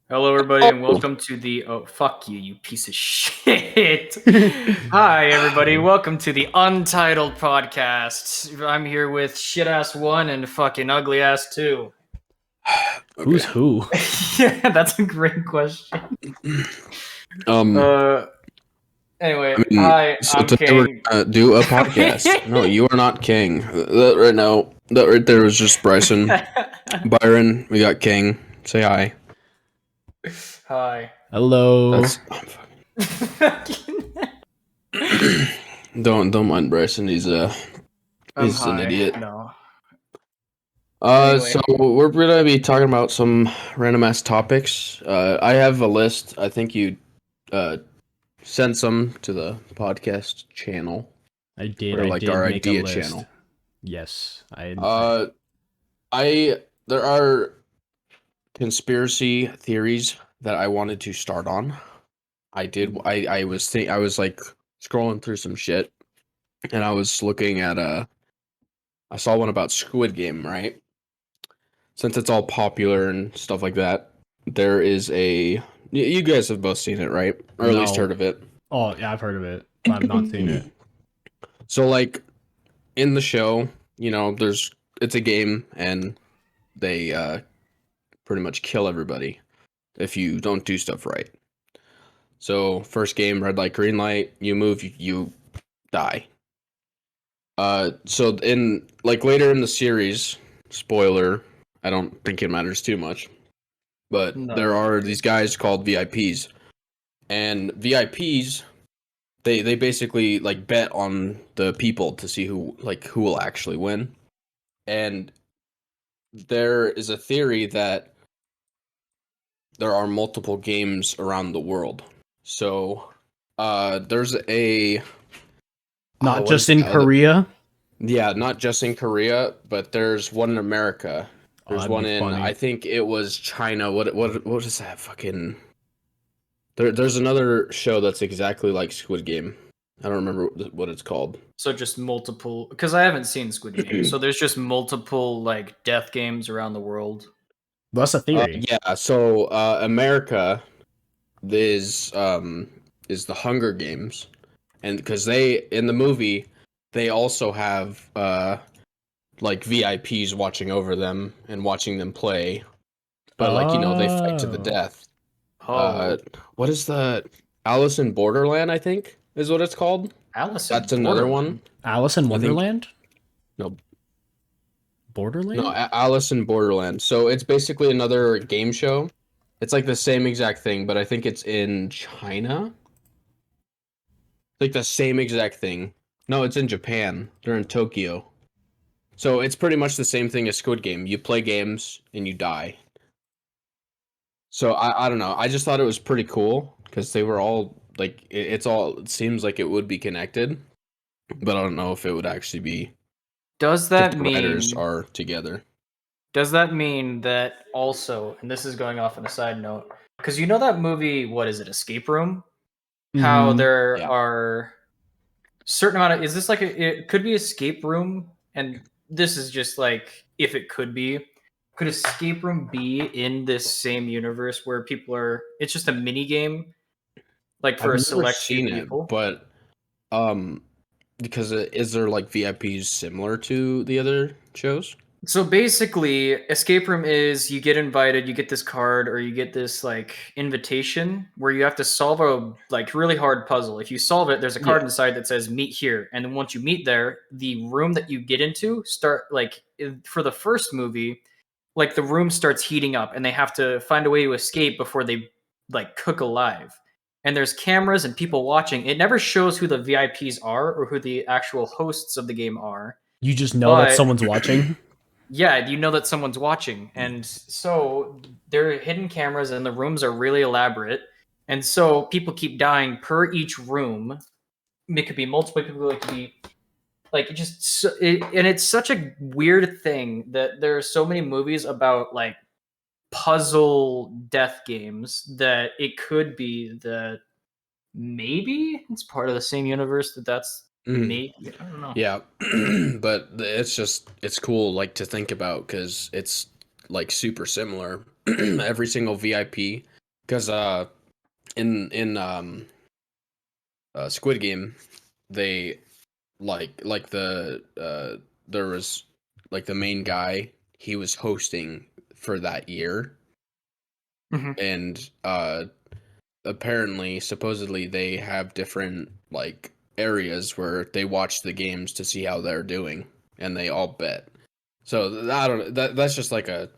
Hello, everybody, and welcome to the. Oh, fuck you, you piece of shit. Hi, everybody. Welcome to the Untitled Podcast. I'm here with shit ass one and fucking ugly ass two. Who's who? Yeah, that's a great question. Um, Uh, anyway, I mean, hi, so I'm today we're King. gonna do a podcast. No, you are not King. That right now, that right there was just Bryson. Byron, we got King. Say hi. Hi. Oh, Oh, That's don't mind Bryson. He's I'm he's an high. idiot. No. So Anyway, we're gonna be talking about some random ass topics. I have a list. I think you uh sent some to the podcast channel I did. or I like did our make a idea list. channel. Yes, Uh, I there are conspiracy theories that I wanted to start on. I was like scrolling through some shit and I was looking at I saw one about Squid Game, right? Since it's all popular and stuff like that, there is you guys have both seen it, right? Or at least No. heard of it. Oh, yeah, I've heard of it, but I've not seen it. So like in the show, it's a game and they pretty much kill everybody if you don't do stuff right. So first game, red light, green light, you move, you die. So in like later in the series, spoiler, I don't think it matters too much, but no. there are these guys called VIPs, and VIPs they basically like bet on the people to see who will actually win, and there is a theory that there are multiple games around the world. So there's a Not what is just the in other? Korea. Yeah, not just in Korea, but there's one in America. Oh, There's that'd one be in I funny. think it was China. What is that fucking? There's another show that's exactly like Squid Game. I don't remember what it's called. So just multiple, because I haven't seen Squid Game. So there's just multiple like death games around the world. That's a theory. Yeah, so America is the Hunger Games, and because they in the movie they also have like VIPs watching over them and watching them play, but like they fight to the Oh, death. Oh, What is the Alice in Borderland? I think is what it's called. Alice in That's another one. Borderland. Alice in I think Wonderland. no, no, Borderland. Alice in Borderland. So it's basically another game show. It's like the same exact thing, but I think it's in China. Like the same exact thing. No, it's in Japan. They're in Tokyo. So it's pretty much the same thing as Squid Game. You play games and you die. So I don't know. I just thought it was pretty cool because they were all like it seems like it would be connected, but I don't know if it would actually be Does because that the writers mean are together. does that mean that also, and this is going off on a side note, because you know that movie, what is it, Escape Room? How Mm-hmm. there Yeah. are certain amount of, is this like it could be Escape Room, and this is just like if it could Escape Room be in this same universe where people are, it's just a mini game like I've for a never select few seen it, people? but um, because is there like VIPs similar to the other shows? So basically, escape room is you get invited, you get this card, or you get this like invitation where you have to solve a like really hard puzzle. If you solve it, there's a card Yeah. inside that says meet here. And then once you meet there, the room that you get into start like for the first movie, like the room starts heating up and they have to find a way to escape before they like cook alive. And there's cameras and people watching. It never shows who the VIPs are or who the actual hosts of the game are. You just know that But someone's watching. yeah, you know that someone's watching. And so there are hidden cameras and the rooms are really elaborate. And so people keep dying per each room. It could be multiple people, it could be like and it's such a weird thing that there are so many movies about like puzzle death games that it could be that maybe it's part of the same universe that's Mm, maybe, I don't know. yeah, but it's cool like to think about because it's like super similar. Every single VIP Because in Squid Game, they like there was like the main guy, he was hosting for that year, Mhm. and apparently supposedly they have different like areas where they watch the games to see how they're doing, and they all bet. So I don't that's just like a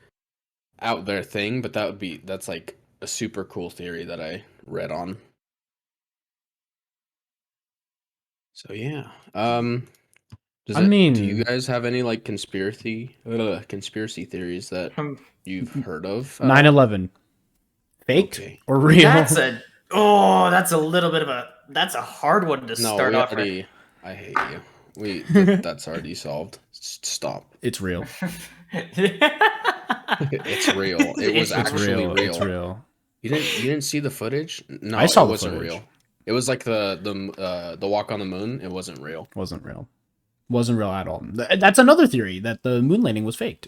out there thing, but that's like a super cool theory that I read on. So yeah. I Do you mean, guys have any like conspiracy theories that Um, you've heard of at all? 9/11, faked Okay. or real? that's a little bit of that's a hard one to No, start we off. already. I hate you. That's already solved. Stop. It's real. It's real. It was It's actually real. real. It's real. You didn't see the footage? No, I saw it the wasn't footage. real. It was like the walk on the moon. It wasn't real. Wasn't real. Wasn't real at all. That's another theory that the moon landing was faked.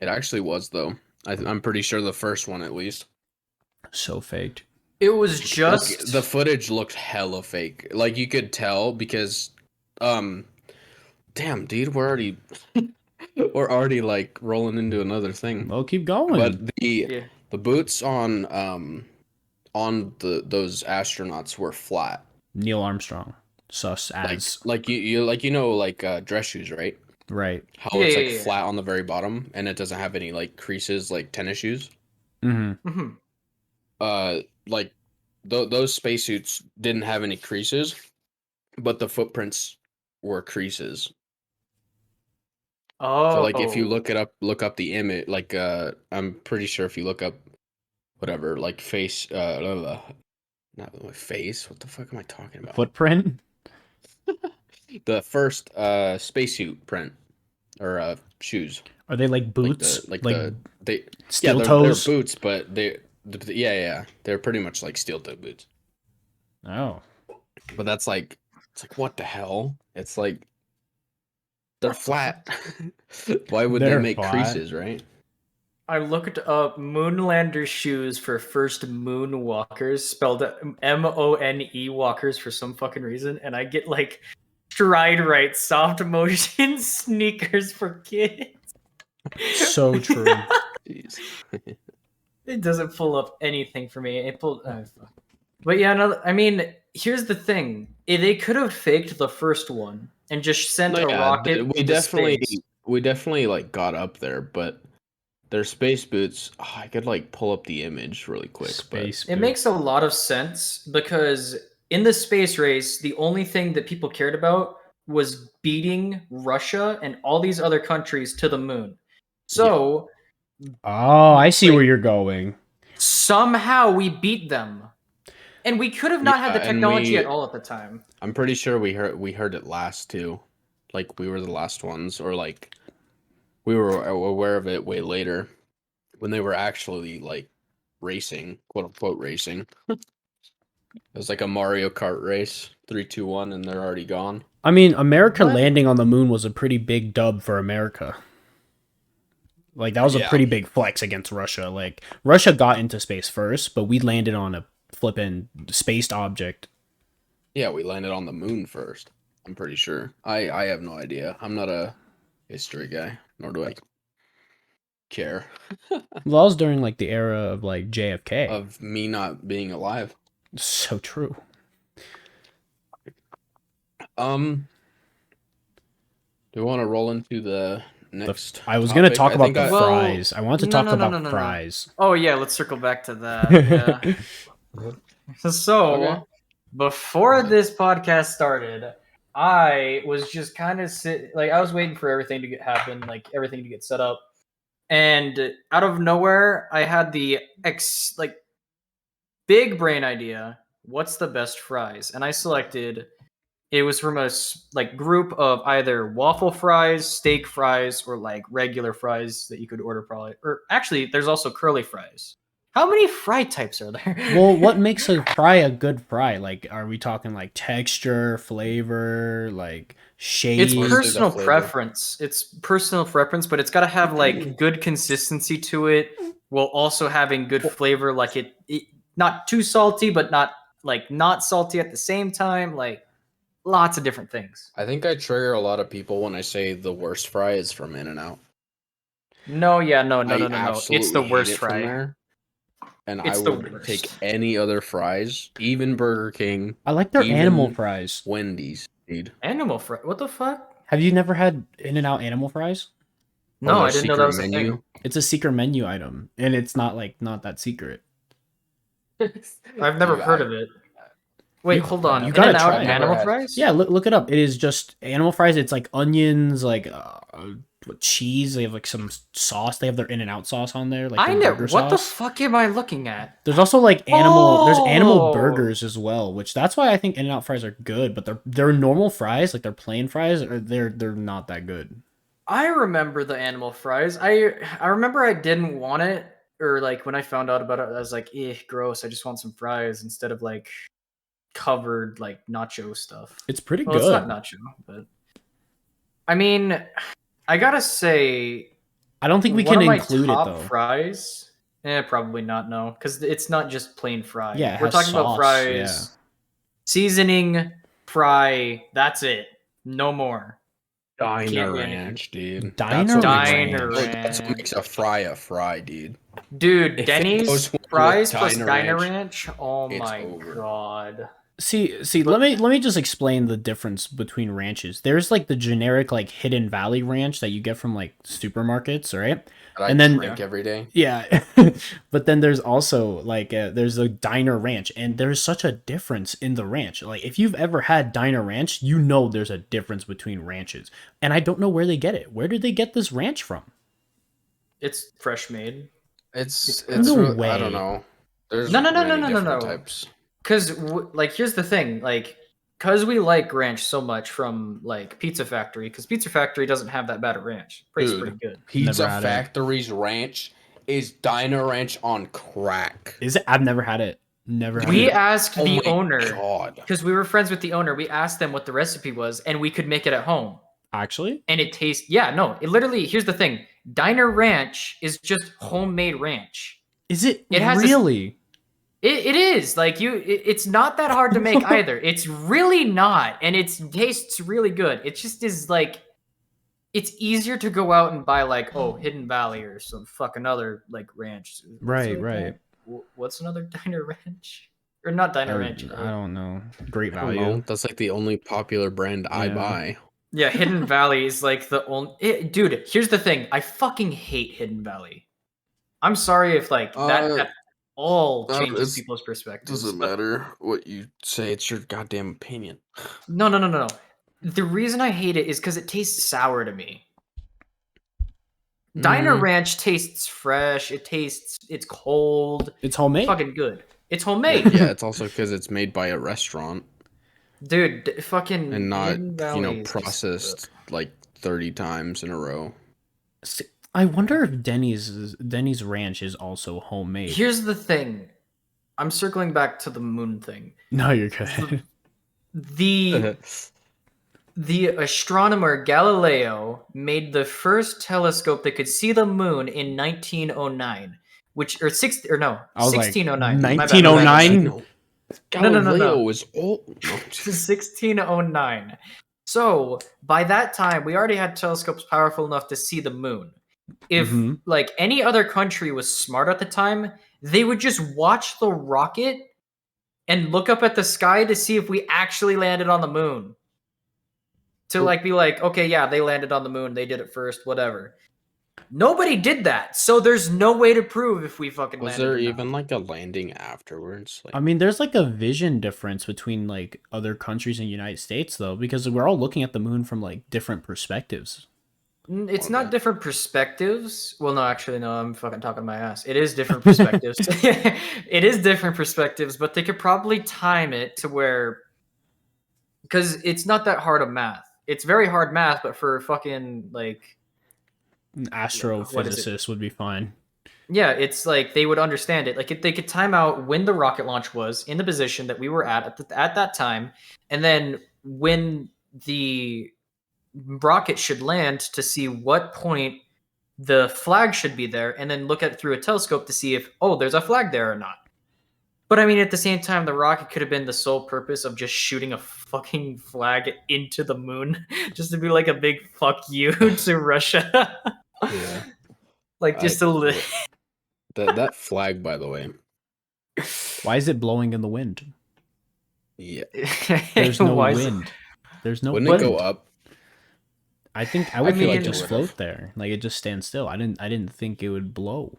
It actually was though. I'm pretty sure the first one at least. So faked. It was Like, just the footage looked hella fake. Like you could tell because, damn, dude, we're already like rolling into another thing. Well, keep going. But yeah. the boots on those astronauts were flat. Neil Armstrong, sus as Like dress shoes, right? right. How Yeah, it's yeah, like yeah. flat on the very bottom and it doesn't have any like creases like tennis shoes. Mm-hmm. Mhm. Like those spacesuits didn't have any creases, but the footprints were creases. So like if you Oh, look up the image, like I'm pretty sure if you look up whatever, like face not face, what the fuck am I talking about? Footprint. The first spacesuit print or shoes. Are they like boots? Like Like they steel they're toes? boots, but yeah, they're pretty much like steel toe boots. Oh. But that's like it's like what the hell? It's like they're flat. Why would they They're make flat. creases, right? I looked up Moonlander shoes for first moonwalkers, spelled MONE walkers for some fucking reason, and I get like stride right soft motion sneakers for kids. So true. Jeez. It doesn't pull up anything for me. It pulled, fuck. But yeah, no, I mean, here's the thing: they could have faked the first one and just sent No, a yeah, rocket we into definitely space. like got up there, but their space boots. Oh, I could like pull up the image really quick, Space. It makes a lot of sense because in the space race, the only thing that people cared about was beating Russia and all these other countries to the moon. So Oh, I see like, where you're going. somehow we beat them. And we could have not had the and technology at all at the time. I'm pretty sure we heard it last too. Like we were the last ones, or like we were aware of it way later when they were actually like racing, quote unquote racing. It was like a Mario Kart race, 3, 2, 1, and they're already gone. I mean, America What? landing on the moon was a pretty big dub for America. Like that was a Yeah. pretty big flex against Russia. Like Russia got into space first, but we landed on a flippin' spaced object. Yeah, we landed on the moon first. I'm pretty sure. I have no idea. I'm not a history guy, nor do I care Well, that was during like the era of like JFK. of me not being alive. So true. Do we want to roll into the next? I was gonna topic? talk I about think the Well, fries. I want to no, talk no, no, about no, no, no. fries. Oh yeah, let's circle back to that. Yeah. So Okay. before this podcast started, I was just kind of I was waiting for everything to happen, like everything to get set up, and out of nowhere, I had the big brain idea. What's the best fries? And I selected. It was from a group of either waffle fries, steak fries, or like regular fries that you could order probably. Or actually, there's also curly fries. How many fry types are there? Well, what makes a fry a good fry? Like, are we talking like texture, flavor, like shade? It's Mostly the personal flavor. preference. It's personal preference, but it's got to have like good consistency to it. while also having good flavor. Like it not too salty, but not salty at the same time. Like lots of different things. I think I trigger a lot of people when I say the worst fry is from In-N-Out. No, yeah, no. I It's the absolutely hate worst it from fry. there. And It's I the would worst. take any other fries, even Burger King, I like their animal even fries. Wendy's, dude. Animal fry. What the fuck? Have you never had In-N-Out animal fries? No, their I didn't know that secret was a menu. thing. It's a secret menu item, and it's not that secret. I've never Dude, heard of it. Wait, You- hold on. you gotta In-N-Out try it. animal Never had- fries? Yeah, look it up. It is just animal fries. It's like onions, like cheese. They have like some sauce. They have their In-N-Out sauce on there, like I their know. burger What the sauce. fuck am I looking at? There's also like there's animal Oh! burgers as well, which that's why I think In-N-Out fries are good, but they're normal fries, like they're plain fries, they're not that good. I remember the animal fries. I remember I didn't want it, or like when I found out about it, I was like, "Eh, gross! I just want some fries instead of like covered like nacho stuff." It's pretty Well, good. it's not nacho, but I mean, I gotta say, I don't think we one can of my include it top though. fries. Probably not. No, because it's not just plain fry. Yeah, it We're has talking about sauce, fries, yeah. seasoning, fry. That's it. No more. Diner Can't be anything. Ranch, dude. Diner Diner That's what Ranch. makes a fry, dude. Dude, If it Denny's goes with fries plus Diner Diner Ranch, Ranch. Oh it's my over. god. See, let me just explain the difference between ranches. There's like the generic like Hidden Valley ranch that you get from like supermarkets, right? That I And then- drink every day. Yeah, but then there's also like there's a Diner Ranch, and there's such a difference in the ranch. Like if you've ever had Diner Ranch, you know there's a difference between ranches, and I don't know where they get it. Where did they get this ranch from? It's fresh made. It's No really, way. I don't know. There's No. many different types. Cause like here's the thing, like cause we like ranch so much from like Pizza Factory, cause Pizza Factory doesn't have that bad of ranch. It's Dude. pretty good. Pizza Never had it. Factory's ranch is Diner Ranch on crack. Is it? I've never had it. Never had We it. asked Oh the my owner God. because we were friends with the owner. We asked them what the recipe was, and we could make it at home. Actually, And it tastes it literally, here's the thing, Diner Ranch is just homemade ranch. is it? It has this- really? It is like it's not that hard to make either. It's really not, and it tastes really good. It just is like it's easier to go out and buy like Hidden Valley or some fucking other like ranch. Right. What's another Diner Ranch or not Diner Ranch? I don't know. Great I don't value. know. That's like the only popular brand I Yeah. buy. Yeah, Hidden Valley is like the only. Dude, here's the thing. I fucking hate Hidden Valley. I'm sorry if like that at all changes people's perspectives. but- matter what you say. It's your goddamn opinion. No. The reason I hate it is because it tastes sour to me. Diner Ranch tastes fresh. It's cold. It's homemade. Fucking good. It's homemade. Yeah, it's also because it's made by a restaurant Dude, fucking and not, Hidden Valley is just- processed like 30 times in a row. I wonder if Denny's Ranch is also homemade. Here's the thing. I'm circling back to the moon thing. No, you're good. The astronomer Galileo made the first telescope that could see the moon in 1909, I was like, 1609. My bad. 1909? No. No. Galileo was old. No. 1609. So by that time, we already had telescopes powerful enough to see the moon. If Mhm. like any other country was smart at the time, they would just watch the rocket and look up at the sky to see if we actually landed on the moon. To like be like, okay, yeah, they landed on the moon, they did it first, whatever. Nobody did that, so there's no way to prove if we fucking Was landed. there or not. even like a landing afterwards? Like, I mean, there's like a vision difference between like other countries and United States though, because we're all looking at the moon from like different perspectives. It's Okay. not different perspectives. Well, no, actually, no. I'm fucking talking my ass. It is different perspectives. It is different perspectives, but they could probably time it to where, because it's not that hard of math. It's very hard math, but for fucking like, An What is it? astrophysicist would be fine. yeah, it's like they would understand it. Like if they could time out when the rocket launch was in the position that we were at that time, and then when the rocket should land to see what point the flag should be there, and then look at it through a telescope to see if, oh, there's a flag there or not. But I mean, at the same time, the rocket could have been the sole purpose of just shooting a fucking flag into the moon, just to be like a big fuck you to Russia. Yeah. Like just a little. That flag, by the way. Why is it blowing in the wind? Yeah. There's no Why is it- wind. There's no Wouldn't wind. it go up? I think I would feel like mean- just float there, like it just stands still. I didn't think it would blow.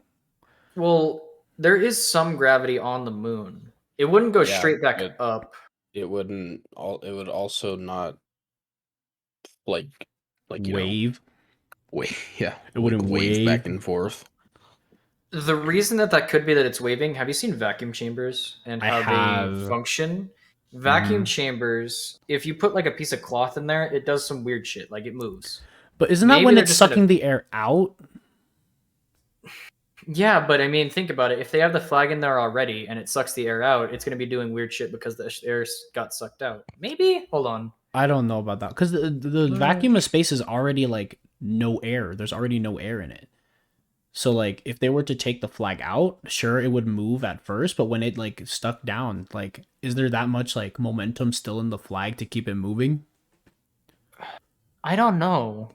Well, there is some gravity on the moon. It wouldn't go Yeah, straight back but- up. It wouldn't. It would also not like you Wave. know, wave. Yeah, It wouldn't wave back wave. and forth. The reason that could be that it's waving. Have you seen vacuum chambers and I how have. they function? Vacuum Mhm. chambers. If you put like a piece of cloth in there, it does some weird shit. Like it moves. But isn't that Maybe when they're it's just gonna- sucking the air out? Yeah, but I mean, think about it. If they have the flag in there already and it sucks the air out, it's going to be doing weird shit because the air got sucked out. Maybe? Hold on. I don't know about that because the vacuum of space is already like no air. There's already no air in it. So like if they were to take the flag out, sure it would move at first, but when it like stuck down, like is there that much like momentum still in the flag to keep it moving? I don't know.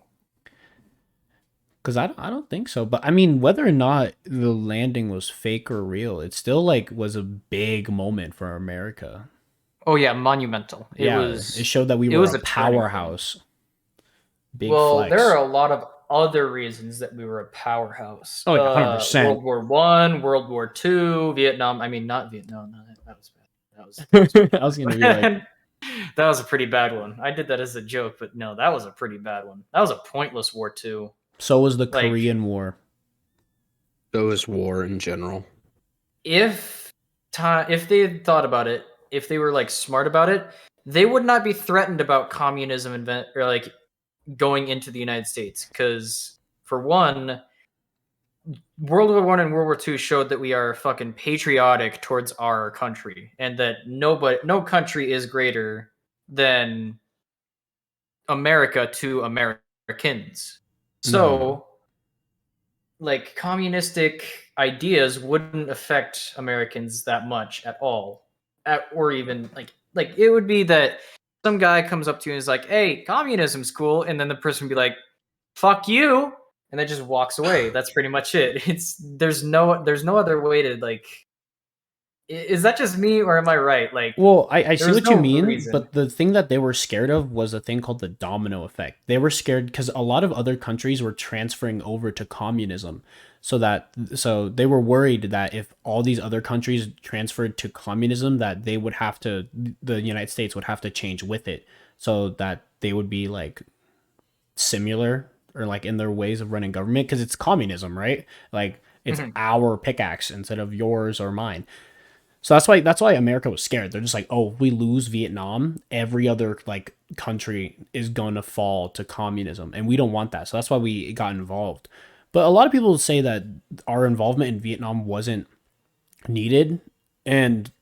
Because I don't think so. But I mean, whether or not the landing was fake or real, it still like was a big moment for America. Oh, yeah, monumental. It showed that we it were was a a turning point. powerhouse. Big Well, flex. there are a lot of other reasons that we were a powerhouse. Oh, yeah, 100%. World War One, World War Two, Vietnam. I mean, not Vietnam. No, that was bad. That was I was gonna be like, that was a pretty bad one. I did that as a joke, but no, that was a pretty bad one. That was a pointless war too. so was the Like- Korean War. So is war in general. If they had thought about it, if they were like smart about it, they would not be threatened about communism or like going into the United States. Because for one, World War One and World War Two showed that we are fucking patriotic towards our country, and that no country is greater than America to Americans. So, like, communistic ideas wouldn't affect Americans that much at all, or even like it would be that some guy comes up to you and is like, "Hey, communism's cool," and then the person would be like, "Fuck you," and then just walks away. That's pretty much it. There's no other way to like. Is that just me or am I right? Like, Well, I see was what you no mean, reason. but the thing that they were scared of was a thing called the domino effect. They were scared because a lot of other countries were transferring over to communism. So they were worried that if all these other countries transferred to communism, that the United States would have to change with it, so that they would be like similar or like in their ways of running government, because it's communism, right? Like it's our pickaxe instead of yours or mine. So that's why America was scared. They're just like, oh, if we lose Vietnam, every other like country is gonna fall to communism, and we don't want that. So that's why we got involved. But a lot of people say that our involvement in Vietnam wasn't needed, and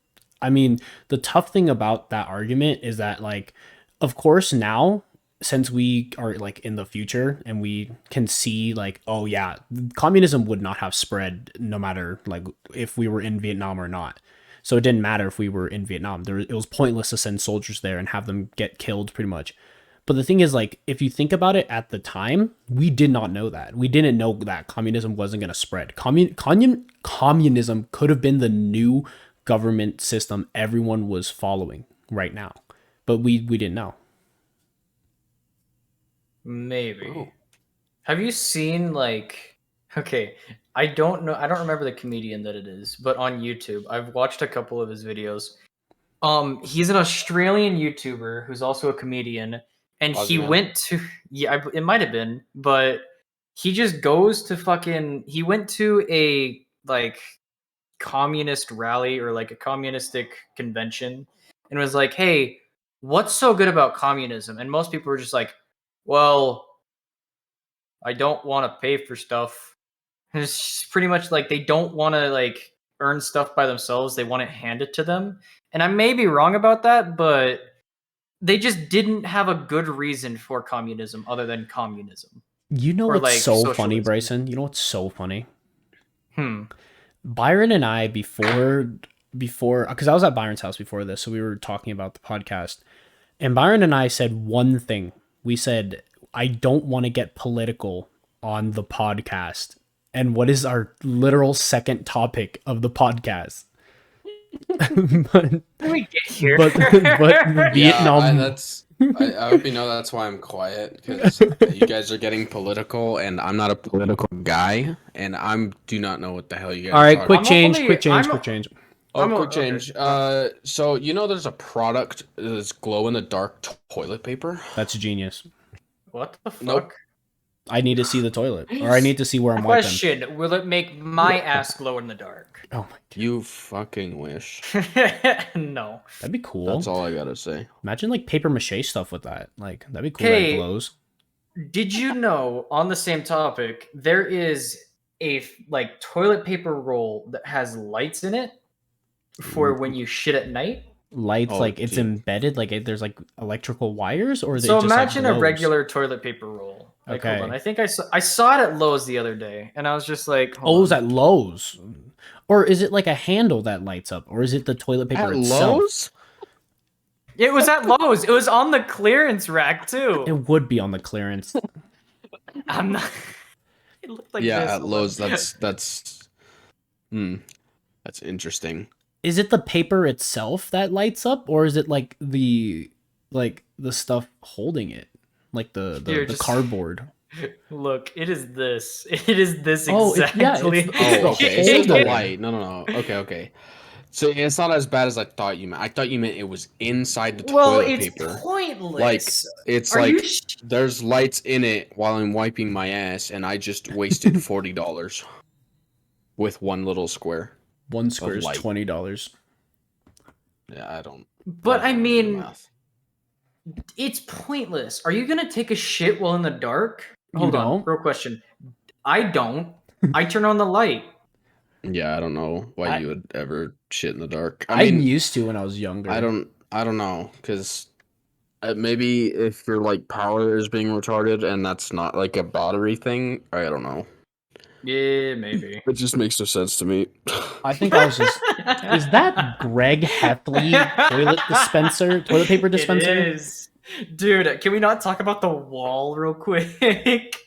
I mean, the tough thing about that argument is that, like, of course now, since we are like in the future and we can see like, oh yeah, communism would not have spread no matter like if we were in Vietnam or not. So it didn't matter if we were in Vietnam. It was pointless to send soldiers there and have them get killed pretty much. But the thing is, like, if you think about it at the time, we did not know that. We didn't know that communism wasn't going to spread. Communism could have been the new government system everyone was following right now. But we didn't know. maybe. Oh. Have you seen like? Okay, I don't know. I don't remember the comedian that it is, but on YouTube, I've watched a couple of his videos. He's an Australian YouTuber who's also a comedian, and he Ozman. went to it might have been, but he just goes to he went to a like communist rally or like a communistic convention and was like, "Hey, what's so good about communism?" And most people were just like, "Well, I don't want to pay for stuff." And it's just pretty much like they don't want to like earn stuff by themselves. They want it handed to them. And I may be wrong about that, but they just didn't have a good reason for communism other than communism. You know Or, what's like, so funny, socialism. Bryson? You know what's so funny? Hmm. Byron and I before because I was at Byron's house before this, so we were talking about the podcast. And Byron and I said one thing. We said, I don't want to get political on the podcast. And what is our literal second topic of the podcast? but How did we get here? but Yeah, Vietnam. I hope you know that's why I'm quiet, because you guys are getting political, and I'm not a political guy, and do not know what the hell you guys All are right, talking quick about. change, only- quick change, I'm- quick change. I'm Quick okay. change. So you know there's a product that's glow in the dark toilet paper? That's genius. What the fuck? Nope. I need to see the toilet, or I need to see where I'm wiping. Question: will it make my ass glow in the dark? Oh my god, You fucking wish. No. that'd be cool. That's all I gotta say. Imagine like paper mache stuff with that. Like that'd be cool. That it Okay. glows. Did you know, on the same topic, there is a like toilet paper roll that has lights in it for when you shit at night? Lights, Oh, like it's gee. embedded, like there's like electrical wires, or they So just like, imagine a glows? regular toilet paper roll. Like, Okay. hold on. I think I saw it at Lowe's the other day, and I was just like, Oh, hold it was on. at Lowe's, or is it like a handle that lights up, or is it the toilet paper At itself? Lowe's? It was at Lowe's. It was on the clearance rack too. It would be on the clearance. I'm not. It looked like Yeah, this. at Hold Lowe's. on. That's interesting. Is it the paper itself that lights up, or is it like the stuff holding it, like the Here, just- cardboard? Look, it is this. It is this Oh, exactly. yeah, it's the Oh, okay. It's the holder. light. No. Okay. So it's not as bad as I thought you meant. I thought you meant it was inside the Well, toilet it's paper. pointless. Like it's Are you like there's lights in it while I'm wiping my ass, and I just wasted $40 with one little square. One square is light. $20. Yeah, I don't. But I don't do mean, math. it's pointless. Are you gonna take a shit while in the dark? Hold on, don't? real question. I don't. I turn on the light. Yeah, I don't know why I- you would ever shit in the dark. I used to when I was younger. I don't know, because maybe if your like power is being retarded and that's not like a battery thing, I don't know. Yeah, maybe. It just makes no sense to me. I think I was just. Is that Greg Heffley toilet paper dispenser? It is. Dude, can we not talk about the wall real quick?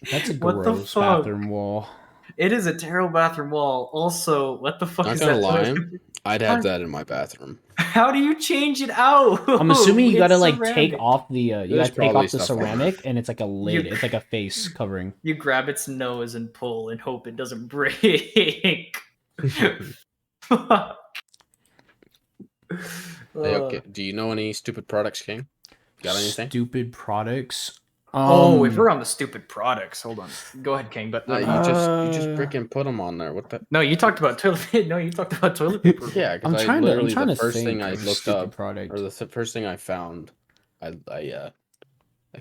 That's a What the gross fuck? bathroom wall. It is a terrible bathroom wall. Also, what the fuck Not is gonna that? lie, toilet- I'd have that in my bathroom. How do you change it out? I'm assuming you gotta It's like ceramic. take off the you There's gotta take probably off the stuff on ceramic and it's like a lid. You- It's like a face covering. You grab its nose and pull and hope it doesn't break. Fuck. Hey, okay. Do you know any stupid products, King? Got anything? Stupid products. Oh, if we're on the stupid products, hold on. Go ahead, King. But You just freaking put them on there. What the? no, you talked about toilet. No, you talked about toilet paper. Yeah, I'm because trying literally to the first think thing I of a looked stupid up, product. or the first thing I found, I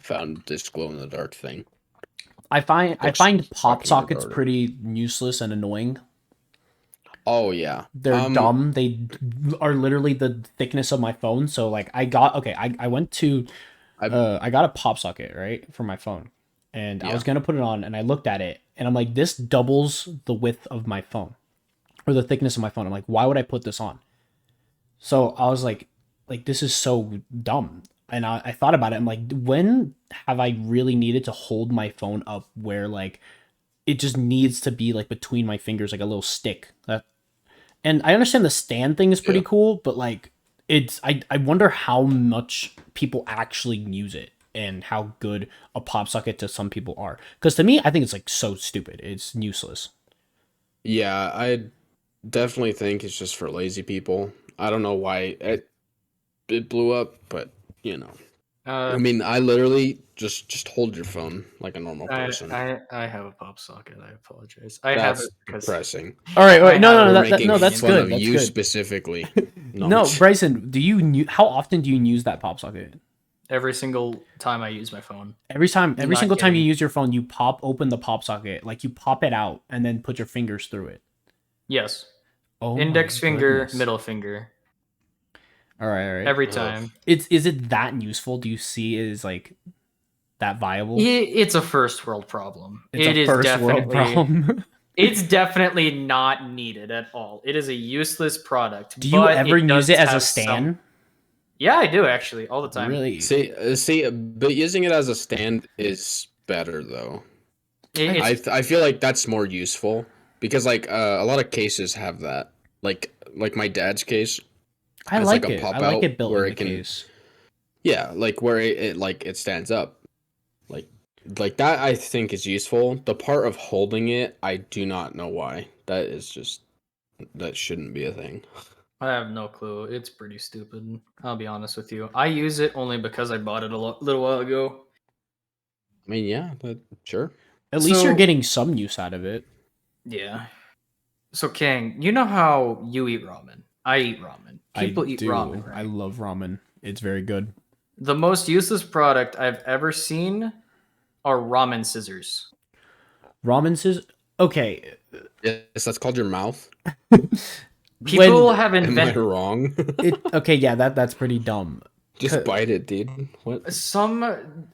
found this glow in the dark thing. I find Looks pop fucking sockets retarded. pretty useless and annoying. Oh yeah, They're dumb. They are literally the thickness of my phone. So like I got I got a pop socket, right, for my phone. And I Yeah. was gonna put it on and I looked at it and I'm like, this doubles the width of my phone. Or the thickness of my phone. I'm like, why would I put this on? So I was like this is so dumb. And I thought about it. I'm like, when have I really needed to hold my phone up where like it just needs to be like between my fingers, like a little stick? And I understand the stand thing is pretty Yeah. cool, but like I wonder how much people actually use it and how good a pop socket to some people are. Because to me, I think it's like so stupid. It's useless. yeah. I definitely think it's just for lazy people. I don't know why it blew up, but you know. I mean, I literally just hold your phone like a normal person. I have a pop socket. I apologize. I have That's it because depressing. All right, I no, have- no, We're that, no, making that's fun good. of That's you good. specifically. No, Bryson, how often do you use that pop socket? every single time I use my phone. Every not single time you kidding. use your phone, you pop open the pop socket, like you pop it out and then put your fingers through it. Yes. Oh, my Index finger, goodness. middle finger. All right. Every Ugh. time. Is it that useful? Do you see it as like that viable? It's a first world problem. It's It a is first world definitely problem. it's definitely not needed at all. It is a useless product. Do you but ever it use does it as a have stand? some. Yeah, I do actually all the time. Really? See, but using it as a stand is better though. It's I feel like that's more useful because like a lot of cases have that. Like my dad's case I has like like a it. I pop like out it built where in the it can case. yeah, like where it like it stands up. Like like that I think is useful. The part of holding it, I do not know why. That is just that shouldn't be a thing. I have no clue. It's pretty stupid. I'll be honest with you. I use it only because I bought it a little while ago. I mean, yeah, but sure. At least you're So- getting some use out of it. Yeah. So Kang, you know how you eat ramen? I eat ramen. People eat ramen, right? I love ramen. It's very good. The most useless product I've ever seen are ramen scissors. Ramen scissors. Okay. Yes, that's called your mouth. People When have Am I invented wrong? okay, yeah, that's pretty dumb. Just bite it, dude. What? some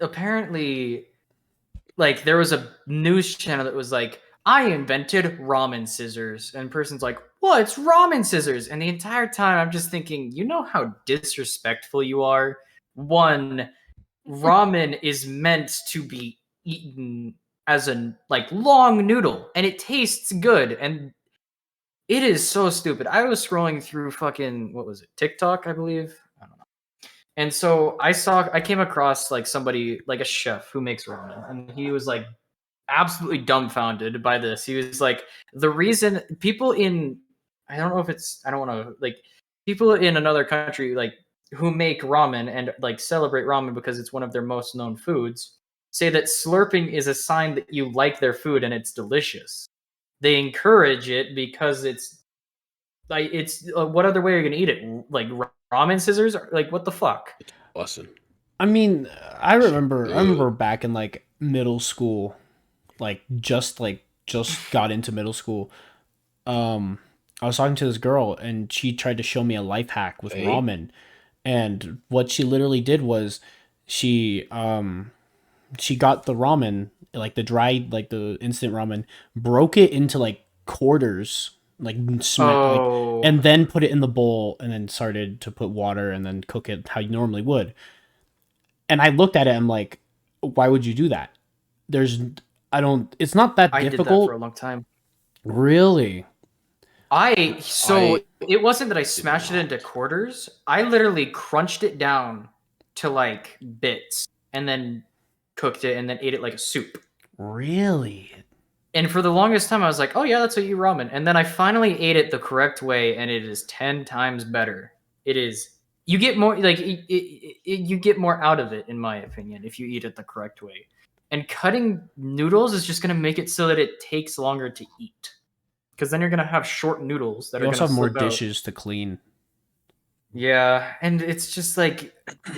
apparently like there was a news channel that was like, I invented ramen scissors, and person's like, well, it's ramen scissors, and the entire time I'm just thinking, you know how disrespectful you are. One, ramen is meant to be eaten as a like long noodle, and it tastes good, and it is so stupid. I was scrolling through fucking what was it, TikTok, I believe. I don't know. And so I came across like somebody like a chef who makes ramen, and he was like absolutely dumbfounded by this. He was like, the reason people in I don't know if it's I don't want to like people in another country like who make ramen and like celebrate ramen because it's one of their most known foods say that slurping is a sign that you like their food and it's delicious. They encourage it because it's like it's what other way are you gonna eat it? Like ramen scissors? Like what the fuck? Lesson. I mean, I remember Ugh. back in like middle school, like just got into middle school. I was talking to this girl and she tried to show me a life hack with Hey. ramen. And what she literally did was she got the ramen, like the dried, like the instant ramen, broke it into like quarters, like like, Oh, and then put it in the bowl, and then started to put water and then cook it how you normally would. And I looked at it, I'm like, why would you do that? There's, I don't. It's not that I did that difficult, for a long time. really. It wasn't that I did smashed it not. into quarters. I literally crunched it down to like bits and then cooked it and then ate it like a soup. Really? And for the longest time I was like, "Oh yeah, that's how you eat ramen." And then I finally ate it the correct way and it is 10 times better. It is you get more like you get more out of it in my opinion if you eat it the correct way. And cutting noodles is just going to make it so that it takes longer to eat. Because then you're gonna have short noodles that You are also gonna have more slip out. dishes to clean. Yeah, and it's just like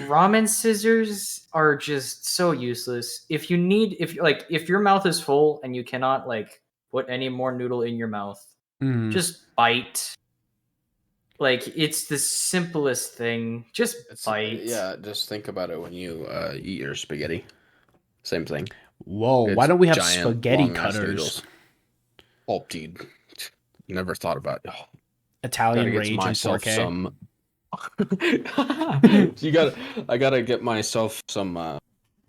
ramen scissors are just so useless. If your mouth is full and you cannot like put any more noodle in your mouth, Mm. just bite. Like it's the simplest thing. Just bite. Yeah, just think about it when you eat your spaghetti. Same thing. Whoa, why It's don't we have giant, spaghetti long-ass cutters? noodles. Oh, dude. Never thought about it. Oh, Italian gotta get rage in myself 4K. some. I gotta get myself some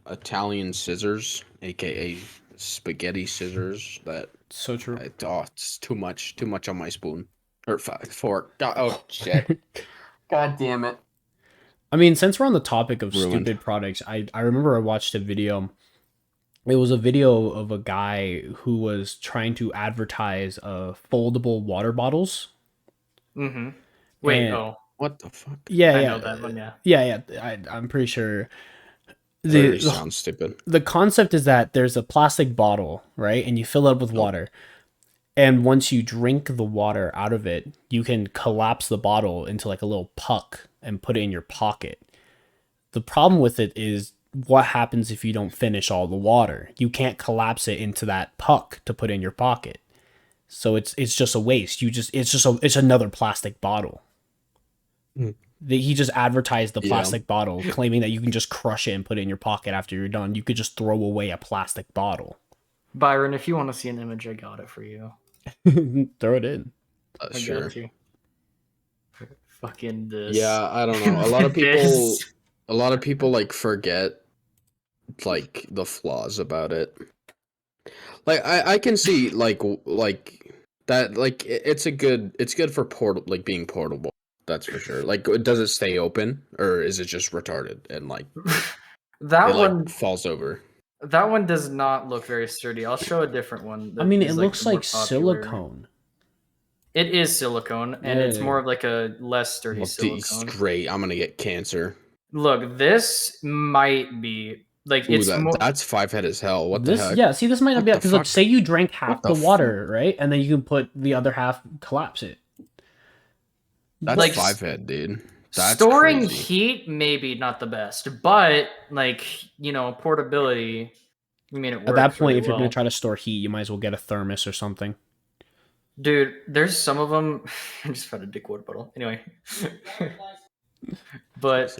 Italian scissors, aka spaghetti scissors. That So true. it's too much on my spoon or fork. God, oh shit! God damn it! I mean, since we're on the topic of Ruined. stupid products, I remember I watched a video. It was a video of a guy who was trying to advertise foldable water bottles. Mm-hmm. Wait, And- What the fuck? Yeah, I yeah, know that one, yeah. yeah. I'm pretty sure. That already sounds stupid. The concept is that there's a plastic bottle, right? And you fill it up with water. And once you drink the water out of it, you can collapse the bottle into like a little puck and put it in your pocket. The problem with it is what happens if you don't finish all the water? You can't collapse it into that puck to put in your pocket. So it's just a waste. It's another plastic bottle. He just advertised the Yeah. plastic bottle, claiming that you can just crush it and put it in your pocket after you're done. You could just throw away a plastic bottle. Byron, if you want to see an image, I got it for you. Throw it in. I Sure. got you. Fucking this. Yeah, I don't know. A lot of people like forget like the flaws about it. Like I can see like that like it's good for being portable. That's for sure. Like, does it stay open or is it just retarded and like that it one like falls over? That one does not look very sturdy. I'll show a different one. I mean, that it is, looks the more like popular. silicone. It is silicone, and it's more of like a less sturdy Well, it's silicone. great. I'm gonna get cancer. Look, this might be like Ooh, it's more. that's 5 head as hell. What This, the heck? yeah, see, this might not What be the because look, fuck? say you drank half What the the water, right, and then you can put the other half, collapse it. That's like, 5 head, dude. That's storing crazy. heat, maybe not the best, but like portability, you made it work. At that point, really if you're well. gonna try to store heat, you might as well get a thermos or something. Dude, there's some of them. I just found a dick water bottle. Anyway, but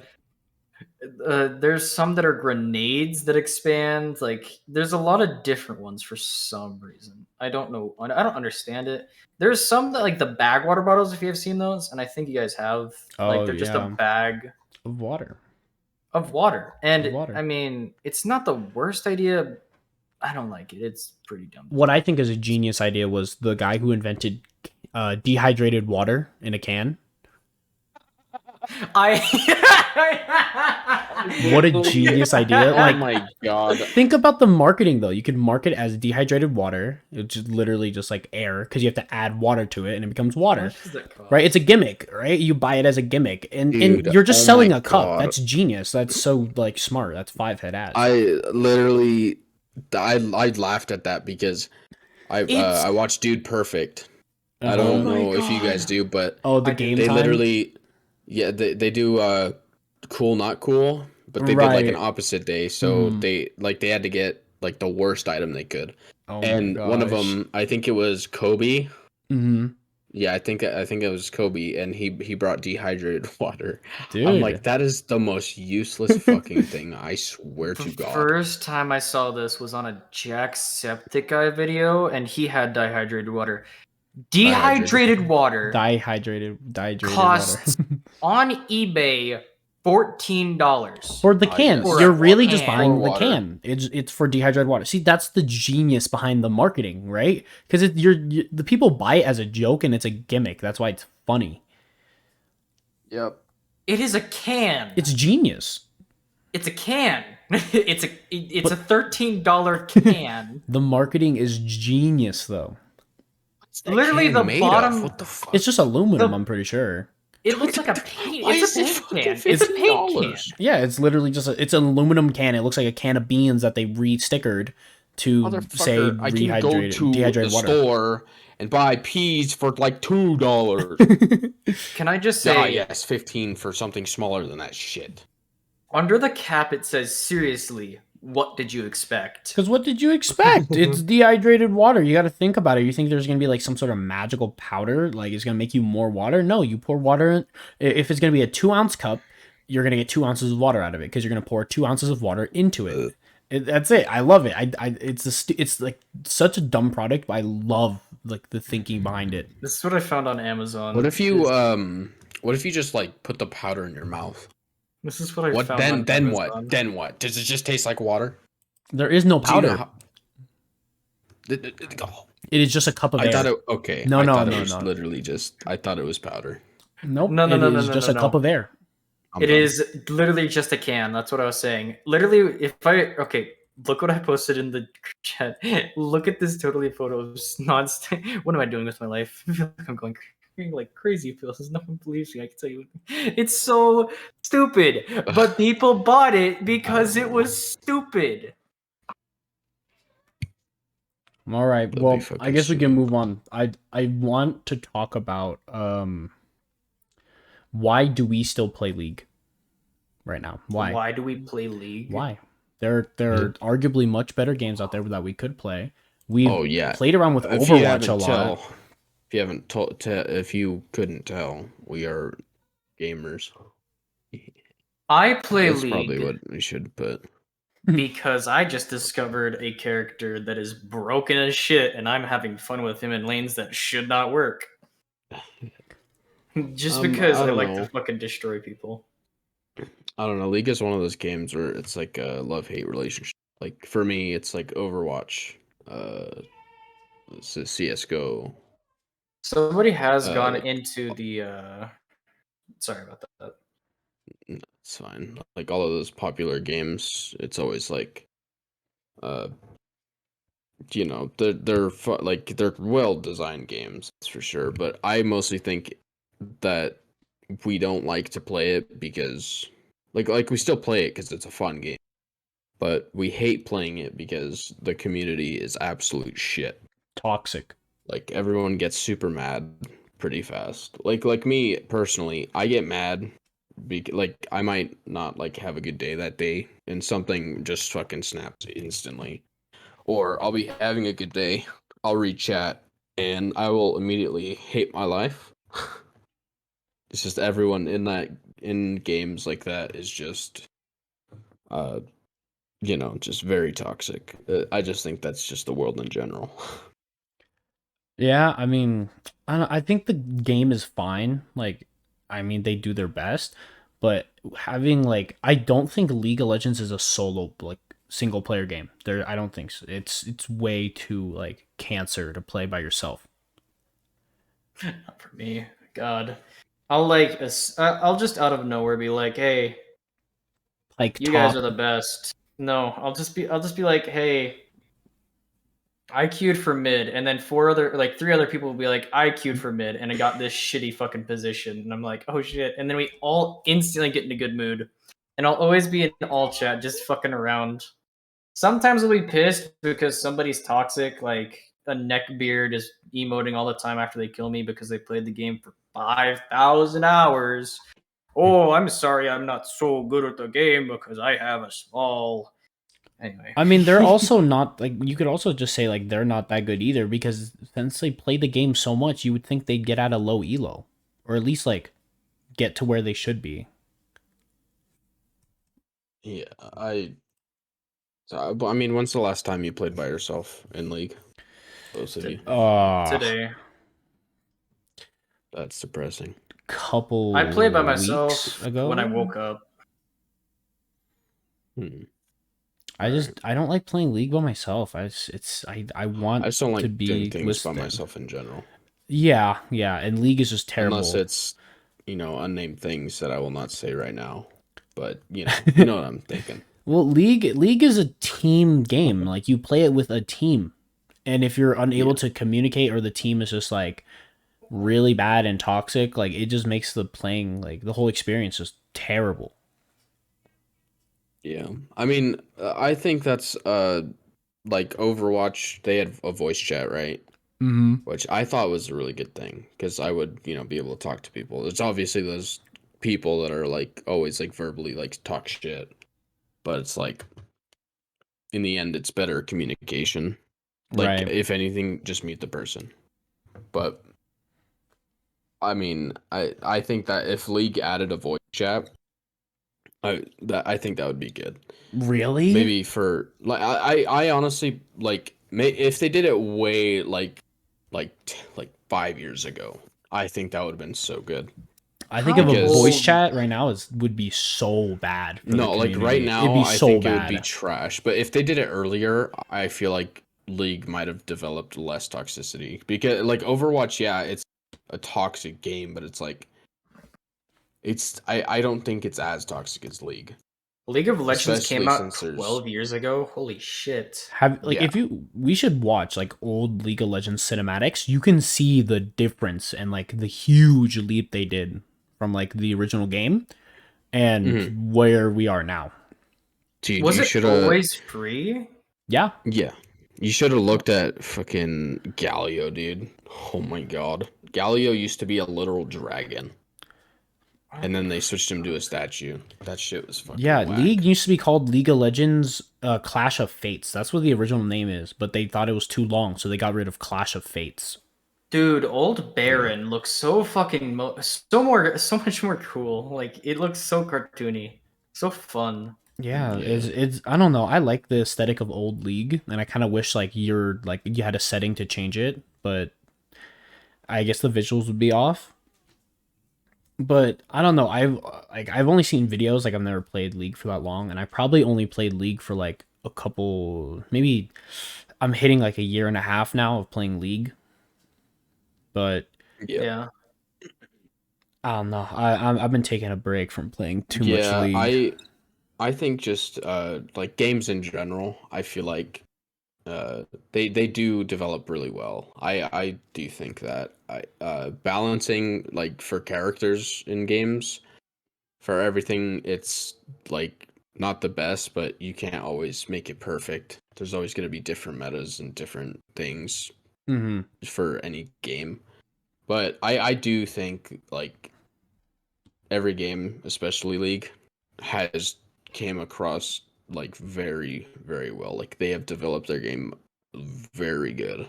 there's some that are grenades that expand. Like, there's a lot of different ones for some reason. I don't know. I don't understand it. There's some that like the bag water bottles. If you have seen those, and I think you guys have. Like, they're just a bag of water. of water. And Of water. I mean, it's not the worst idea. I don't like it. It's pretty dumb. What I think is a genius idea was the guy who invented dehydrated water in a can. What a genius idea. Like, oh my god. think about the marketing though. You could market it as dehydrated water, which is literally just like air because you have to add water to it and it becomes How water. much does that cost? Right? It's a gimmick, right? You buy it as a gimmick and Dude, you're just oh selling my a cup. God. That's genius. That's so like smart. That's 5 head ads. I literally I laughed at that because I watched Dude Perfect. I don't Oh my know if you guys God. do, but Oh, the I do. game they time? literally they do cool not cool, but they did like an Right. opposite day, so Mhm. they had to get like the worst item they could. Oh And my one of gosh. them, I think it was Kobe. Mm-hmm. Yeah, I think it was Kobe, and he brought dehydrated water. Dude. I'm like, that is the most useless fucking thing. I swear The to God. first time I saw this was on a Jacksepticeye video, and he had dehydrated water. Dehydrated water Dehydrated costs water. on eBay $14 For the can. yes. You're For really a just can. buying For the water. can. It's for dehydrated water. See, that's the genius behind the marketing, right? Because the people buy it as a joke and it's a gimmick. That's why it's funny. Yep. It is a can. It's genius. It's a can. It's a $13 can. The marketing is genius, though. Literally the Made bottom. of? What the fuck? It's just aluminum, The- I'm pretty sure. It looks like a paint. Why It's a is it paint can. fucking It's a paint can. $15? Yeah, it's literally just it's an aluminum can. It looks like a can of beans that they re-stickered to say Motherfucker, I can go to dehydrated the water. store and buy peas for like $2. Can I just say, yes, 15 for something smaller than that shit. under the cap it says, seriously, what did you expect? Because what did you expect? It's dehydrated water. You got to think about it. You think there's going to be like some sort of magical powder, like it's going to make you more water? No, you pour water in. If it's going to be a 2-ounce cup, you're going to get 2 ounces of water out of it because you're going to pour 2 ounces of water into it. That's it. I love it. It's like such a dumb product, but I love like the thinking behind it. This is what I found on Amazon. What if you just like put the powder in your mouth? This is what I What found on then Amazon. what? Then what? Does it just taste like water? There is no Do you know powder. how- Oh, It is just a cup of air. I thought it okay. No, I no, thought no, it was no. literally just I thought it was powder. Nope. No, It is just a cup of air. I'm It done. is literally just a can. That's what I was saying. Literally, look what I posted in the chat. Look at this totally photo of non-stick. What am I doing with my life? I feel like I'm going like crazy pills. No one believes me. I can tell you, it's so stupid. But people bought it because it was stupid. All right. That'd Well, be fucking I guess we can stupid. move on. I want to talk about why do we still play League right now? Why? Why do we play League? Why? There are arguably much better games out there that we could play. We've Oh yeah. played around with If you Overwatch haven't a lot. if you couldn't tell, we are gamers. I play That's probably League what we should put. because I just discovered a character that is broken as shit, and I'm having fun with him in lanes that should not work. Just because I I don't like to know. fucking destroy people. I don't know. League is one of those games where it's like a love-hate relationship. Like for me, it's like Overwatch, CS:GO. Somebody has gone Uh, into the sorry about that. it's fine. Like all of those popular games, it's always like, uh, like they're well-designed games, that's for sure. But I mostly think that we don't like to play it because, like we still play it because it's a fun game. But we hate playing it because the community is absolute shit. Toxic. Like everyone gets super mad pretty fast. Like me personally, I get mad like I might not like have a good day that day and something just fucking snaps instantly. Or I'll be having a good day, I'll read chat and I will immediately hate my life. It's just everyone in games like that is just uh just very toxic. I just think that's just the world in general. Yeah, I mean, I think the game is fine. Like, I mean, they do their best, but having like, I don't think League of Legends is a solo like single player game. I don't think so. It's way too like cancer to play by yourself. Not for me. God. I'll just out of nowhere be like, "Hey, Like you guys are top, the best." No, I'll just be like, "Hey, I queued for mid," and then three other people will be like, "I queued for mid, and I got this shitty fucking position," and I'm like, "Oh shit!" And then we all instantly get in a good mood, and I'll always be in all chat, just fucking around. Sometimes I'll be pissed because somebody's toxic, like a neckbeard is emoting all the time after they kill me because they played the game for 5,000 hours. Oh, I'm sorry, I'm not so good at the game because I have a small. Anyway. I mean, they're also not like you could also just say like they're not that good either because since they play the game so much, you would think they'd get at a low elo or at least like get to where they should be. Yeah, I mean, when's the last time you played by yourself in League? Both of you. Today. That's depressing. I played by Couple weeks myself when I ago. woke up. I don't like playing League by myself. I I want just don't to like doing be things by listed. myself in general. Yeah, yeah, and League is just Unless terrible. it's, unnamed things that I will not say right now. But, you know what I'm thinking. Well, League is a team game. Like you play it with a team. And if you're unable Yeah. to communicate or the team is just like really bad and toxic, like it just makes the playing like the whole experience just terrible. Yeah. I mean, I think that's, like Overwatch, they had a voice chat, right? Mm-hmm. Which I thought was a really good thing because I would, be able to talk to people. There's obviously those people that are like always like verbally like talk shit, but it's like in the end, it's better communication. Like Right. if anything, just meet the person. But I mean, I think that if League added a voice chat, I think that would be good. Really? Maybe for like I honestly like if they did it way like 5 years ago, I think that would have been so good. I think if How a voice Because old? chat right now would be so bad for the no, like right community. It'd now, be I so think it would be bad. trash. But if they did it earlier, I feel like League might have developed less toxicity. Because like Overwatch, yeah, it's a toxic game, but it's like I don't think it's as toxic as League. League of Legends came Especially out since there's 12 years ago. Holy shit. Have like yeah. if you we should watch like old League of Legends cinematics. You can see the difference and like the huge leap they did from like the original game and Mhm. where we are now. Dude, Was you it should have always free? Yeah. yeah. You should have looked at fucking Galio, dude. Oh my god. Galio used to be a literal dragon. And then they switched him to a statue. That shit was Yeah, fucking League whack. used to be called League of Legends Clash of Fates. That's what the original name is, but they thought it was too long, so they got rid of Clash of Fates. Dude, Old Baron looks so fucking so much more cool. Like it looks so cartoony, so fun. Yeah, Yeah. it's I don't know. I like the aesthetic of old League, and I kind of wish like you had a setting to change it, but I guess the visuals would be off. But I don't know. I've only seen videos. Like I've never played League for that long, and I probably only played League for like a couple. Maybe I'm hitting like a year and a half now of playing League. But Yeah. Yeah. I don't know. I've been taking a break from playing too much Yeah, League. I think just like games in general, I feel like they do develop really well. I do think that I balancing like for characters in games for everything it's like not the best, but you can't always make it perfect. There's always going to be different metas and different things Mm-hmm. for any game. But I do think like every game, especially League, has came across like very, very well. Like they have developed their game very good.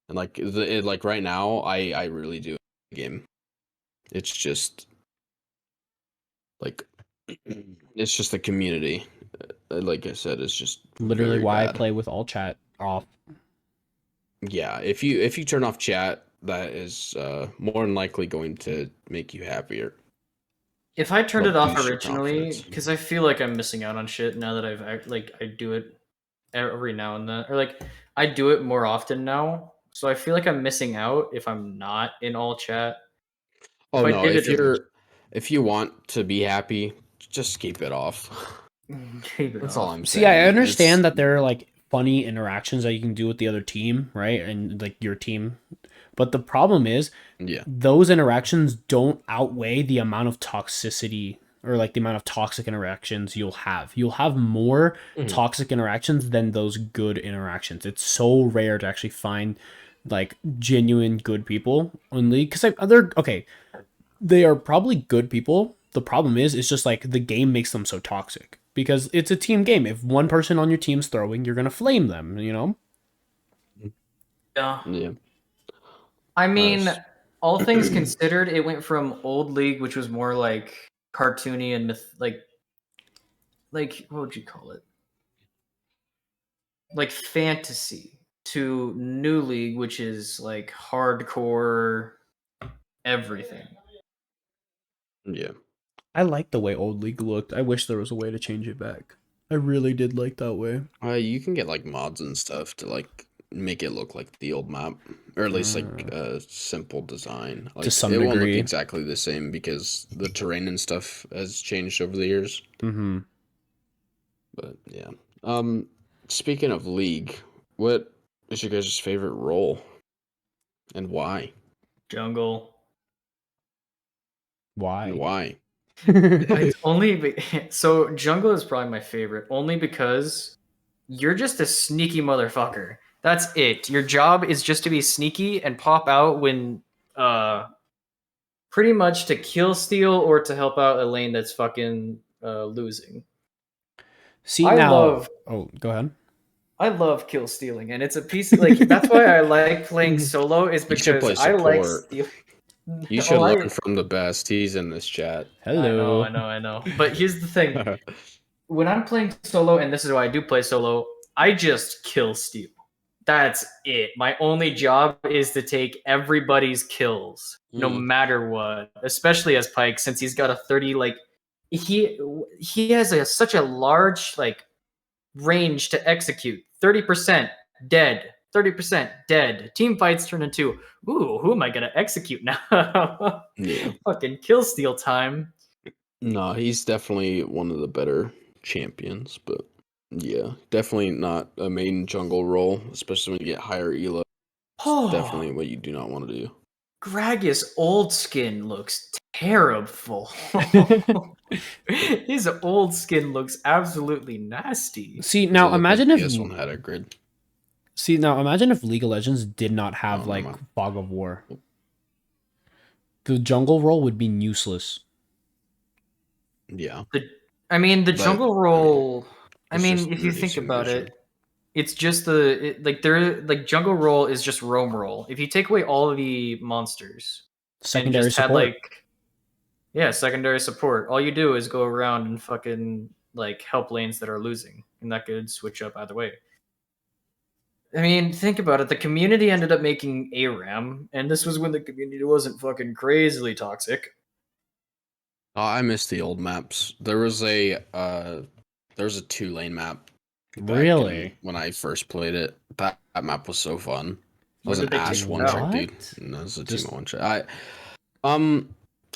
And like like right now, I really do the game. It's just like it's just the community. Like I said, it's just Literally very why I bad. play with all chat off. Yeah, if you turn off chat, that is more than likely going to make you happier. If I turned It'll it off boost your originally, confidence. because I feel like I'm missing out on shit now that I do it every now and then, or like I do it more often now. So I feel like I'm missing out if I'm not in all chat. If Oh I no, did it originally, if you want to be happy, just keep it off. keep it That's all off. I'm See, I saying. understand It's that there are like funny interactions that you can do with the other team, right? And like your team. But the problem is yeah. those interactions don't outweigh the amount of toxicity or like the amount of toxic interactions you'll have. You'll have more Mhm. toxic interactions than those good interactions. It's so rare to actually find like genuine good people on League because they're okay. They are probably good people. The problem is, it's just like the game makes them so toxic because it's a team game. If one person on your team's throwing, you're gonna flame them. You know. Yeah. Yeah. I mean, S- all things considered, it went from old League, which was more like cartoony and like what would you call it? Like fantasy, to new League, which is like hardcore everything. yeah. I like the way old League looked. I wish there was a way to change it back. I really did like that way. You can get like mods and stuff to like make it look like the old map, or at least like a simple design. To Like some it won't look degree. exactly the same because the terrain and stuff has changed over the years. Mm-hmm. But yeah. Um, Speaking of League, what is your guys' favorite role and why? Jungle. And Why? why? It's so jungle is probably my favorite, only because you're just a sneaky motherfucker. That's it. Your job is just to be sneaky and pop out when pretty much to kill steal or to help out a lane that's fucking losing. See I now. love Oh, go ahead. I love kill stealing, and it's a piece like that's why I like playing You solo is should because play I like support. stealing. You Oh, should learn from the best. He's in this chat. I know, Hello. I know, I know. But here's the thing: when I'm playing solo, and this is why I do play solo, I just kill steal. That's it. My only job is to take everybody's kills, no Mm. matter what. Especially as Pike, since he's got a 30 like he he has such a large like range to execute. 30% dead. 30% dead. Team fights turn into, ooh, who am I gonna execute now? Yeah. Fucking kill steal time. No, he's definitely one of the better champions, but yeah, definitely not a main jungle role, especially when you get higher elo. It's definitely Oh, what you do not want to do. Gragas old skin looks terrible. His old skin looks absolutely nasty. See Does it now, look like imagine if PS1 had a grid? League of Legends did not have Oh, never like mind. Fog of War. The jungle role would be useless. Yeah, The, I mean, the but jungle role. I it's just mean, if you think reducing about vision. it, It's just Jungle Roll is just roam roll. If you take away all of the monsters and Secondary just had support. secondary support, all you do is go around and fucking like help lanes that are losing, and that could switch up either way. I mean, think about it. The community ended up making ARAM, and this was when the community wasn't fucking crazily toxic. Oh, I miss the old maps. There was a 2-lane map Really? when I first played it. That map was so fun. It was When an did they Ash take it one trick, out? dude. What? No, it was a Just- Teemo one trick.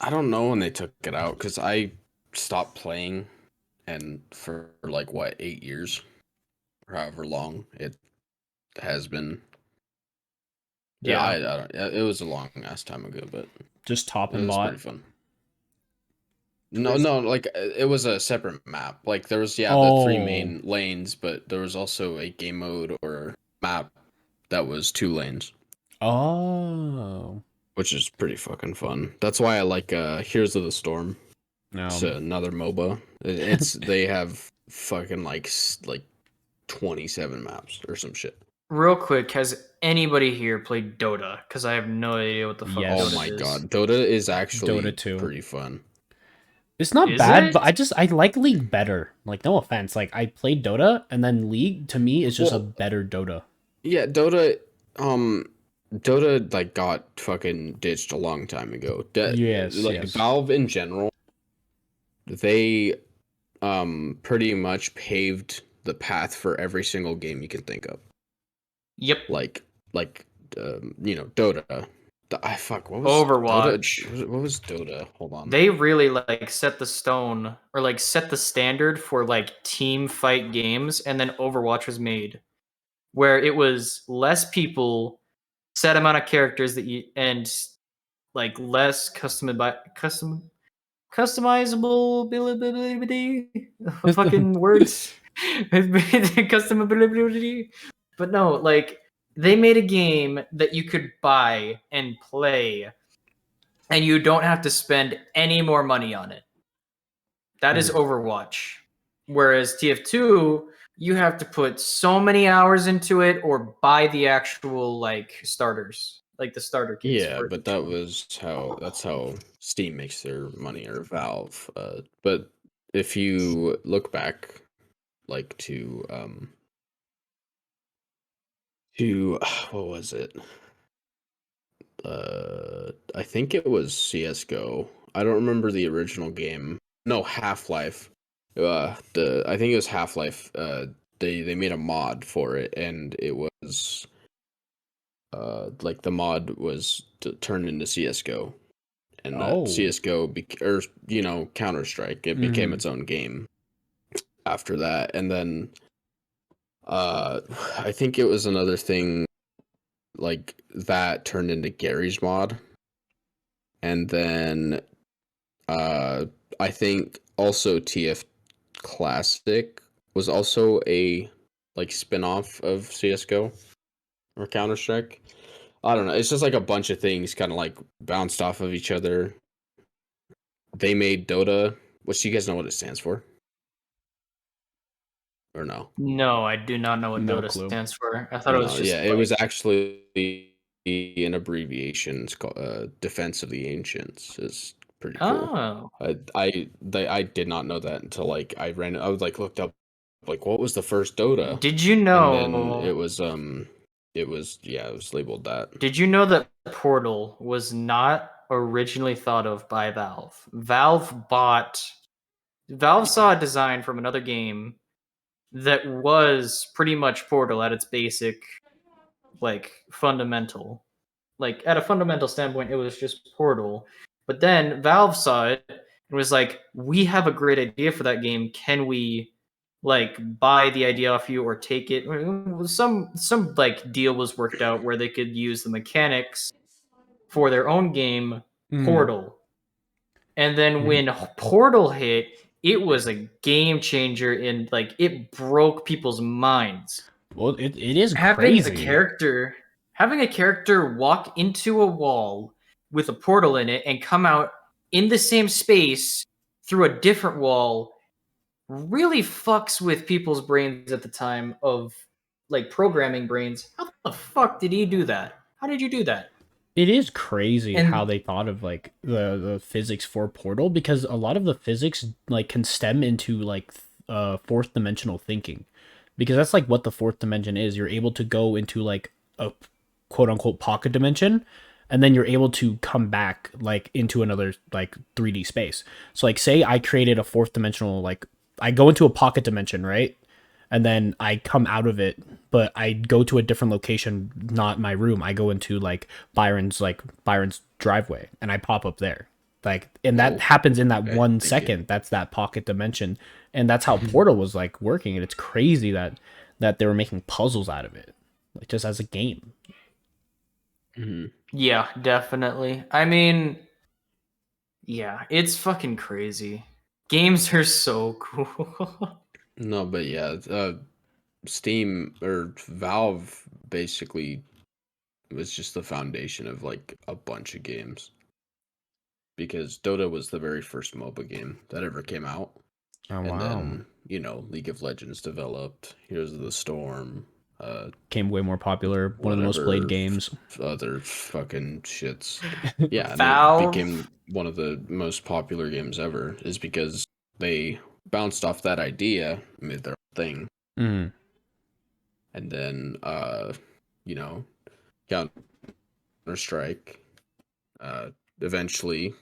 I don't know when they took it out because I stopped playing, and for like what 8 years, or however long it has been. Yeah, I don't. It was a long ass time ago, but Just top it and was bot. pretty fun. No, like it was a separate map. Like there was the 3 Oh. main lanes, but there was also a game mode or map that was 2 lanes, Oh. which is pretty fucking fun. That's why I like Heroes of the Storm. It's No. another MOBA. It's they have fucking like 27 maps or some shit. Real quick, has anybody here played Dota? Because I have no idea what the fuck Yes. Oh Dota my is. god, Dota is actually Dota 2. pretty fun. It's not Is bad, it? but I like League better. Like, no offense. Like, I played Dota, and then League to me is just a Well, better Dota. Yeah, Dota like got fucking ditched a long time ago. Yes, Like yes. Valve in general, they pretty much paved the path for every single game you can think of. Yep. Like Dota. Fuck, what was Overwatch. Dota? What was Dota? Hold on. They really like set the stone or like set the standard for like team fight games, and then Overwatch was made where it was less people, set amount of characters that you and like less customizable ability. Fucking words. Customability. But no, like they made a game that you could buy and play, and you don't have to spend any more money on it. That is Overwatch. Whereas TF2, you have to put so many hours into it or buy the actual like starters, like the starter kits. Yeah, for but each that one. was that's how Steam makes their money, or Valve. But if you look back, like to what was it? I think it was CS:GO. I don't remember the original game. No, Half-Life. I think it was Half-Life. They made a mod for it, and it was like the mod was turned into CS:GO, and that Oh. CS:GO or Counter-Strike. It became its own game after that, and then I think it was another thing like that turned into Gary's mod, and then I think also TF Classic was also a like spin-off of CS:GO or Counter-Strike. I don't know. It's just like a bunch of things kind of like bounced off of each other. They made Dota, which you guys know what it stands for? Or no? No, I do not know what No Dota clue. stands for. I thought it was No, just yeah, it was actually an abbreviation. It's called Defense of the Ancients. Is pretty cool. Oh. I did not know that until like I was like looked up like what was the first Dota, Did you and then know it was labeled that. Did you know that Portal was not originally thought of by Valve? Valve saw a design from another game that was pretty much Portal at its basic like fundamental. Like at a fundamental standpoint, it was just Portal. But then Valve saw it and was like, "We have a great idea for that game. Can we like buy the idea off you or take it?" Some like deal was worked out where they could use the mechanics for their own game, Portal. And then when Portal hit, it was a game changer in like it broke people's minds. Well, it is Having a crazy. character walk into a wall with a portal in it and come out in the same space through a different wall really fucks with people's brains at the time of like programming brains. How the fuck did he do that? How did you do that? It is crazy how And they thought of like the physics for Portal, because a lot of the physics like can stem into like fourth dimensional thinking, because that's like what the fourth dimension is. You're able to go into like a quote unquote pocket dimension, and then you're able to come back like into another like 3D space. So like say I created a fourth dimensional, like I go into a pocket dimension, right? And then I come out of it, but I go to a different location, not my room. I go into Byron's driveway, and I pop up there. Like, and that Oh, happens in that okay, one thank you. second. That's that pocket dimension, and that's how Portal was like working. And it's crazy that they were making puzzles out of it, like just as a game. Mhm. yeah, definitely. I mean, yeah, it's fucking crazy. Games are so cool. No, but yeah, Steam or Valve basically was just the foundation of like a bunch of games, because Dota was the very first MOBA game that ever came out. Oh And wow! then, League of Legends developed, Heroes of the Storm, Came way more popular. One of the most played whatever games. other fucking shits. Yeah, and it Valve. became one of the most popular games ever, is because they bounced off that idea, made their own thing, Mm. and then you know, Counter Strike eventually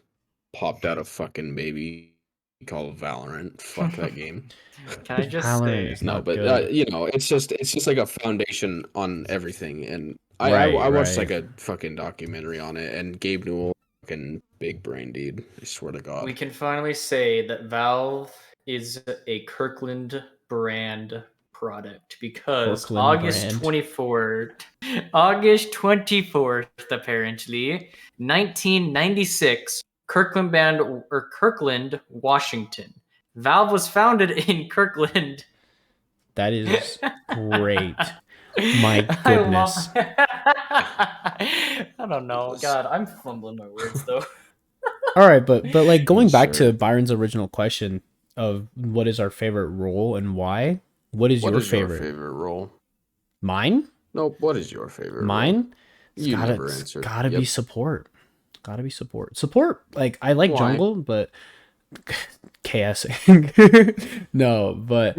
popped out a fucking baby called Valorant. Fuck that game. Can I just Valorant say, is No, not but good. it's just like a foundation on everything, and Right, I watched right. like a fucking documentary on it, and Gabe Newell, fucking big brain dude. I swear to we God. can finally say that Valve is a Kirkland brand product because Kirkland brand. August 24th, apparently, 1996, Kirkland, Washington. Valve was founded in Kirkland. That is great. My I love goodness. I don't know. Yes. God, I'm fumbling my words though. All right, but like going Yes, back to sir. Byron's original question of what is our favorite role and why? What is What your is your favorite? favorite role? Mine? Nope. What is your favorite role? Mine? You never It's answered. gotta be Yep. support. Gotta be support. Support, like I like Why? jungle, but KSing. No, but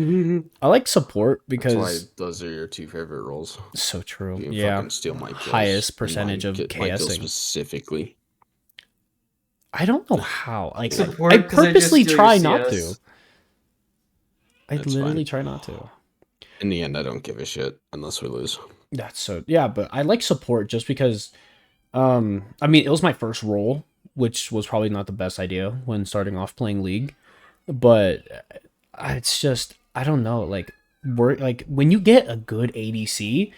I like support That's why because those are your two favorite roles. so true. You can Yeah. fucking steal my kills. Highest And percentage of my kills KSing. specifically. I don't know how. Like Support I because I just purposely steal your try not to. CS. I That's literally fine. try not to. In the end, I don't give a shit unless we lose. That's so yeah, but I like support just because I mean it was my first role, which was probably not the best idea when starting off playing League. But it's just I don't know, like we're like when you get a good ADC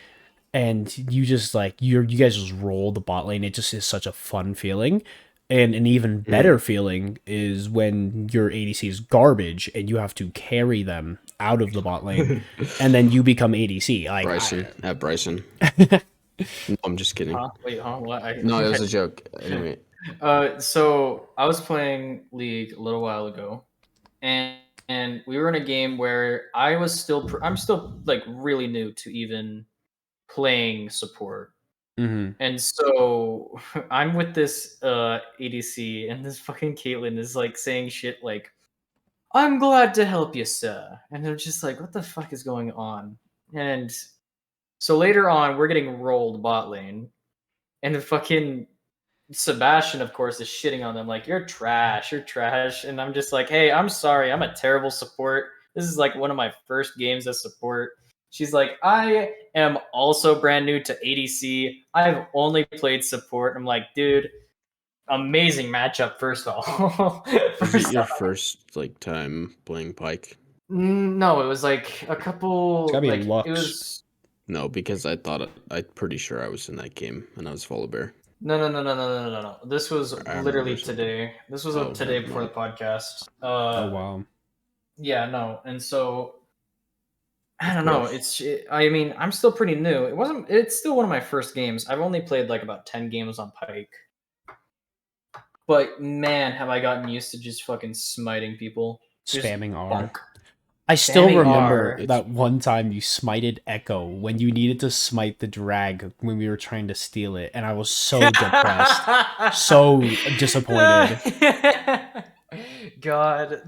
and you just like you guys just roll the bot lane, it just is such a fun feeling. And an even better feeling is when your ADC is garbage and you have to carry them out of the bot lane, and then you become ADC. Like Bryson. No, I'm just kidding. Huh? Wait, huh? What? No, it was a joke. Anyway, So I was playing League a little while ago, and we were in a game where I'm still like really new to even playing support. mhm. And so I'm with this ADC, and this fucking Caitlyn is like saying shit like, "I'm glad to help you, sir," and I'm just like, "What the fuck is going on?" And so later on, we're getting rolled bot lane, and the fucking Sebastian, of course, is shitting on them like, you're trash," and I'm just like, "Hey, I'm sorry, I'm a terrible support. This is like one of my first games as support." She's like, "I am also brand new to ADC. I've only played support." I'm like, "Dude, amazing matchup, first of all." is it First your off. first time playing Pike? No, it was like a It's gotta couple, be like it Lux. was No, because I'm pretty sure I was in that game and I was Follow Bear. no. This was I literally remember something. today. This was Oh, today never before the mind. podcast. Oh wow. Yeah, no, and so I Of don't know. course. I mean, I'm still pretty new. It wasn't. It's still one of my first games. I've only played like about 10 games on Pike, but man, have I gotten used to just fucking smiting people. Just Spamming R. bonk. I still Spamming remember R. that one time you smited Echo when you needed to smite the drag when we were trying to steal it, and I was so depressed, so disappointed. God,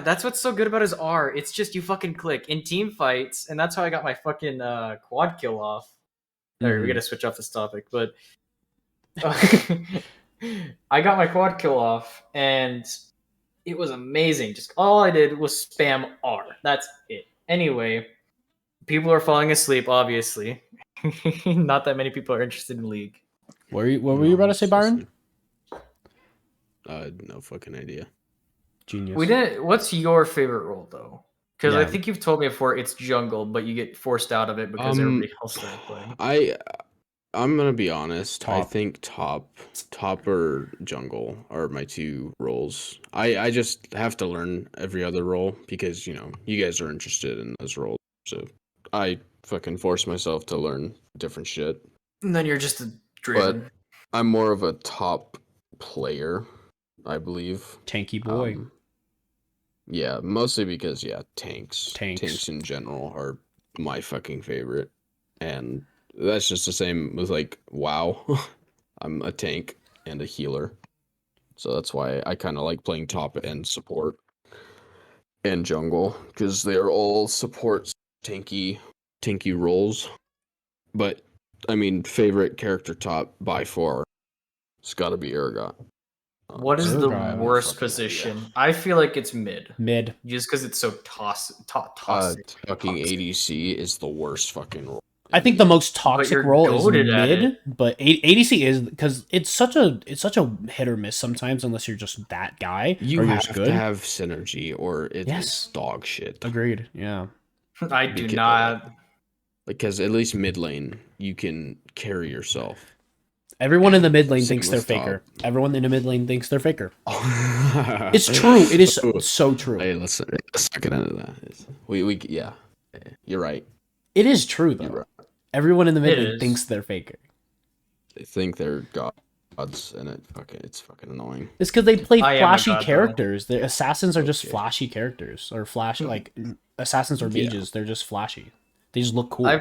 that's what's so good about his R. It's just you fucking click in team fights, and that's how I got my fucking quad kill off. Alright, we gotta switch off this topic, but I got my quad kill off, and it was amazing. Just all I did was spam R. That's it. Anyway, people are falling asleep, obviously. Not that many people are interested in League. What were you about to say, Byron? No fucking idea. Genius. We didn't. What's your favorite role though? Because I Yeah. think you've told me before it's jungle, but you get forced out of it because everybody else started playing. I'm gonna be honest. I Top. think top or jungle are my two roles. I just have to learn every other role because you guys are interested in those roles. So I fucking force myself to learn different shit. And then you're just a Draven. But I'm more of a top player, I believe. Tanky boy. Yeah, mostly because Tanks. tanks in general are my fucking favorite, and that's just the same with like WoW. I'm a tank and a healer, so that's why I kind of like playing top and support and jungle because they're all support tanky roles. But I mean, favorite character top by far, it's got to be Urgot. What is the Urgot. worst Fucking position? idea. I feel like it's mid. Mid. Just because it's so toxic. Fucking ADC is the worst fucking role. I think the most toxic you're role is goated at mid, it. but ADC is because it's such a hit or miss sometimes unless you're just that guy You or you're have just good. to have synergy or it's Yes. dog shit. Agreed. Yeah. I do not. Because at least mid lane, you can carry yourself. Everyone in the mid lane Same thinks they're with top. faker. Everyone in the mid lane thinks they're faker. It's true. It is so true. Hey, let's not get into that. Yeah, you're right. It is true though. You're right. Everyone in the mid It lane is. thinks they're faker. They think they're gods, and it's fucking annoying. It's because they play I am a flashy god, though. characters. The assassins are just Okay. flashy characters, or like assassins or Yeah. mages. They're just flashy. They just look cool.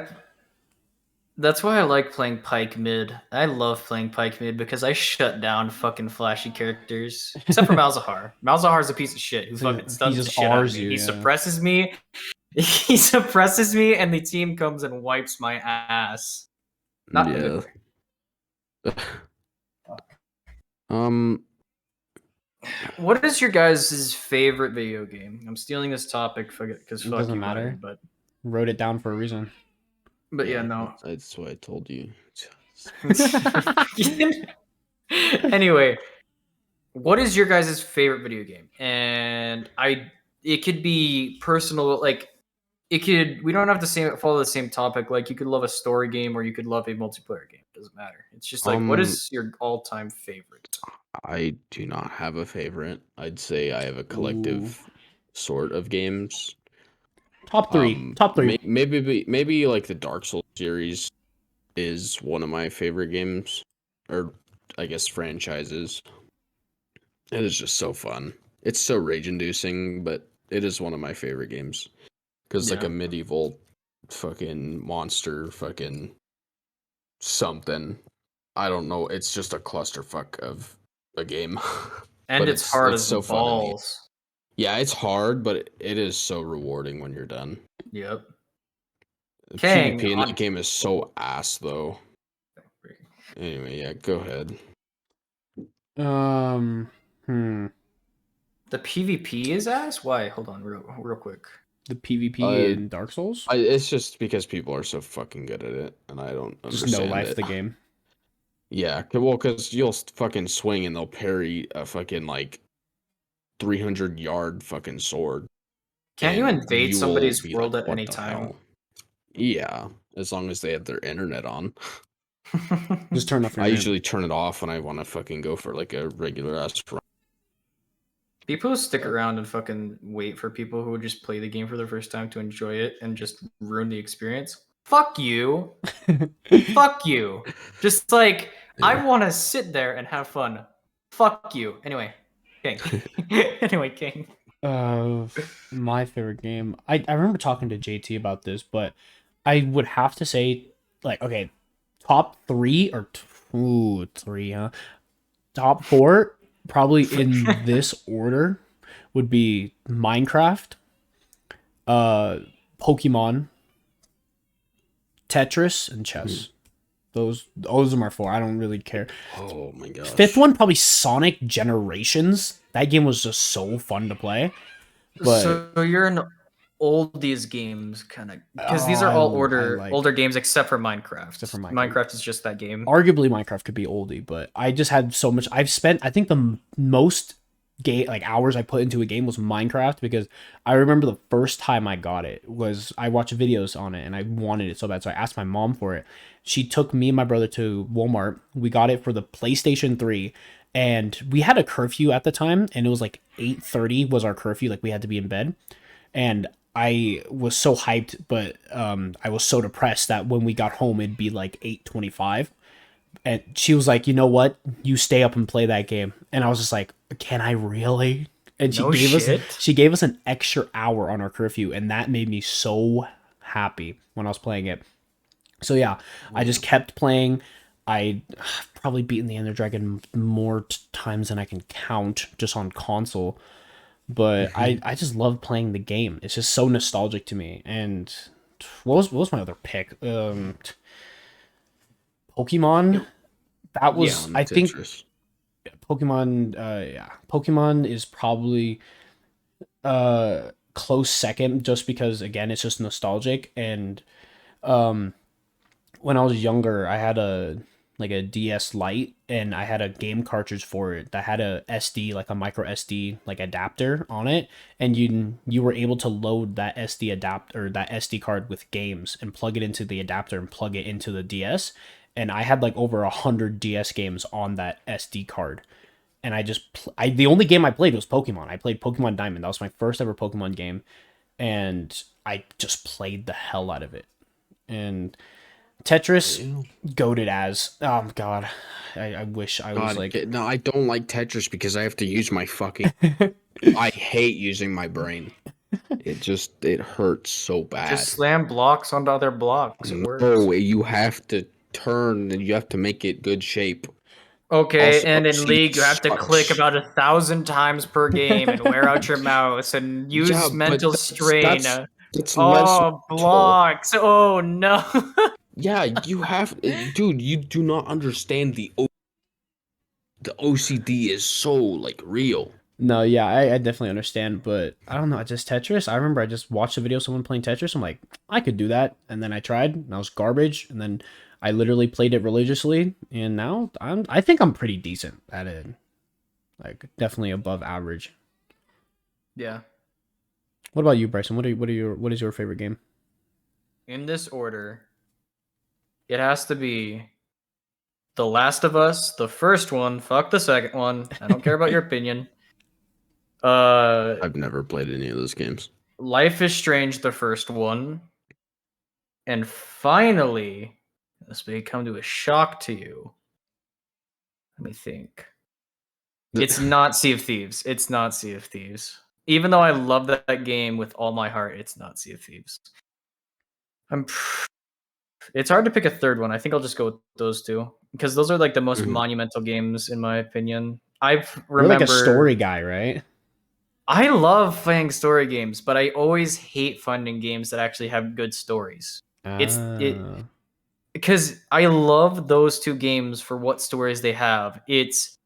That's why I like playing Pike mid. I love playing Pike mid because I shut down fucking flashy characters. Except for Malzahar. Malzahar's a piece of shit who fucking He stuns the just shit out of Rs me. you, He yeah. suppresses me. He suppresses me, and the team comes and wipes my ass. Not in a good Yeah. way. What is your guys' favorite video game? I'm stealing this topic because It fuck doesn't you, matter. Ryan, Wrote it down for a reason. but yeah, no. That's what I told you. Anyway, what is your guys' favorite video game? And it could be personal, like we don't have to follow the same topic. Like you could love a story game or you could love a multiplayer game. It doesn't matter. It's just like what is your all-time favorite? I do not have a favorite. I'd say I have a collective sort of games. Top three. Top three. Maybe like the Dark Souls series is one of my favorite games, or I guess franchises. It is just so fun. It's so rage-inducing, but it is one of my favorite games because like Yeah. a medieval fucking monster, fucking something. I don't know. It's just a clusterfuck of a game. And But it's hard it's as so fun to me. balls. Yeah, it's hard, but it is so rewarding when you're done. Yep. The King, PvP in on- that game is so ass, though. Anyway, yeah, go ahead. The PvP is ass? Why? Hold on, real quick. The PvP in Dark Souls? It's just because people are so fucking good at it, and I don't Just understand no life it. the game. Yeah, well, because you'll fucking swing and they'll parry a fucking like 300-yard fucking sword. Can't you and invade will somebody's be world like, at "What any the time?" hell?" Yeah, as long as they have their internet on. Just turn off your I internet. usually turn it off when I want to fucking go for like a regular ass run. People who stick around and fucking wait for people who would just play the game for the first time to enjoy it and just ruin the experience. Fuck you. Fuck you. Just like, I want to sit there and have fun. Fuck you. Anyway, King. King. My favorite game. I remember talking to JT about this, but I would have to say, like, okay, top three or three, huh? Top four, probably in this order, would be Minecraft, uh, Pokemon, Tetris, and chess. Those are my four. I don't really care. Oh my gosh. Fifth one, probably Sonic Generations. That game was just so fun to play. But So you're an oldies games kind of, because these are I all like older games except for Minecraft. except for Minecraft. Minecraft is just that game. Arguably Minecraft could be oldie, but I just had so much. I've spent, I think, the most game like hours I put into a game was Minecraft, because I remember the first time I got it was I watched videos on it and I wanted it so bad, so I asked my mom for it. She took me and my brother to Walmart. We got it for the PlayStation 3, and we had a curfew at the time, and it was like 8:30 was our curfew, like we had to be in bed. And I was so hyped, but I was so depressed that when we got home, it'd be like 8:25. And she was like, "You know what? You stay up and play that game." And I was just like, "Can I really?" And No shit. she gave us an extra hour on our curfew, and that made me so happy when I was playing it. So yeah, I just kept playing. I probably beaten the Ender Dragon more times than I can count just on console. But I just love playing the game. It's just so nostalgic to me. And what was my other pick? Pokemon. That was, I think, Tetris. Pokemon. Yeah, Pokemon is probably close second, just because again it's just nostalgic. And um when I was younger, I had a DS Lite, and I had a game cartridge for it that had a SD, like a micro SD like adapter on it, and you were able to load that SD adapter or that SD card with games and plug it into the adapter and plug it into the DS. And I had like over 100 DS games on that SD card. And I just the only game I played was Pokemon. I played Pokemon Diamond. That was my first ever Pokemon game, and I just played the hell out of it. And Tetris, goated as. Oh god, I wish I was God, like. no, I don't like Tetris because I have to use my fucking. I hate using my brain. It hurts so bad. Just slam blocks onto other blocks. It works. No, you have to turn and you have to make it good shape. Okay, Also, and in she League, you have to sucks. click about 1,000 times per game and wear out your mouse and use Yeah, but mental strain. That's less Oh, mental. blocks. Oh, no. Yeah, you have, dude. You do not understand the OCD is so like real. No, yeah, I definitely understand, but I don't know. Just Tetris. I remember I just watched a video of someone playing Tetris. I'm like, I could do that, and then I tried, and I was garbage. And then I literally played it religiously, and now I think I'm pretty decent at it. Like definitely above average. Yeah. What about you, Bryson? What is your favorite game? In this order, it has to be The Last of Us, the first one. Fuck the second one. I don't care about your opinion. I've never played any of those games. Life is Strange, the first one. And finally, this may come to a shock to you. Let me think. It's not Sea of Thieves. It's not Sea of Thieves. Even though I love that game with all my heart, it's not Sea of Thieves. It's hard to pick a third one. I think I'll just go with those two, because those are like the most monumental games in my opinion. You're like a story guy, right? I love playing story games, but I always hate finding games that actually have good stories. Because I love those two games for what stories they have. It's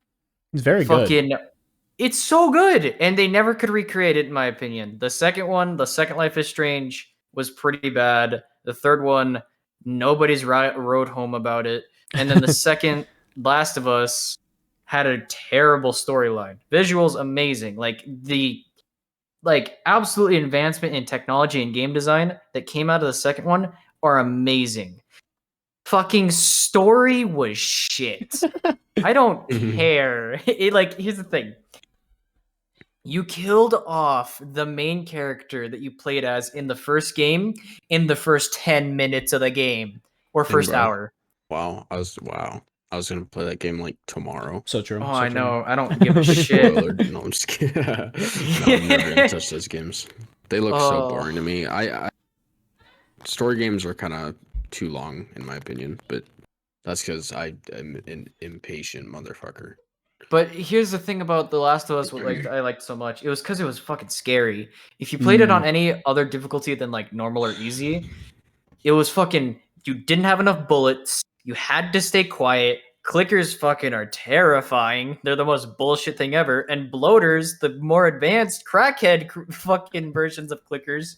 very fucking good. It's so good, and they never could recreate it in my opinion. The second one, the second Life is Strange, was pretty bad. The third one, nobody's wrote home about it. And then the second Last of Us had a terrible storyline. Visuals amazing. Like the absolutely advancement in technology and game design that came out of the second one are amazing. Fucking story was shit. I don't care. Here's the thing. You killed off the main character that you played as in the first game in the first 10 minutes of the game or first hour. Wow. Wow. I was gonna play that game like tomorrow. So true. Oh, so I true. know. I don't give a shit. Spoiler. No, I'm just kidding. No, I'm never gonna touch those games. They look so Oh. boring to me. I story games are kind of too long in my opinion, but that's because I am an impatient motherfucker. But here's the thing about The Last of Us, what like I liked so much. It was because it was fucking scary. If you played it on any other difficulty than like normal or easy, it was fucking. You didn't have enough bullets. You had to stay quiet. Clickers fucking are terrifying. They're the most bullshit thing ever. And bloaters, the more advanced crackhead fucking versions of clickers,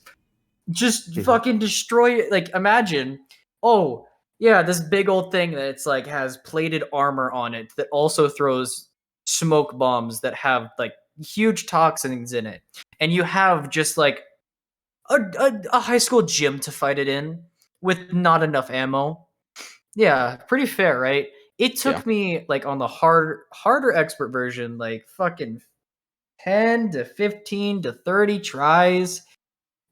just fucking destroy it. Like, imagine, oh yeah, this big old thing that's like has plated armor on it that also throws smoke bombs that have like huge toxins in it, and you have just like a high school gym to fight it in with not enough ammo. Yeah, pretty fair, right? It took Yeah. me like on the harder expert version, like fucking 10 to 15 to 30 tries.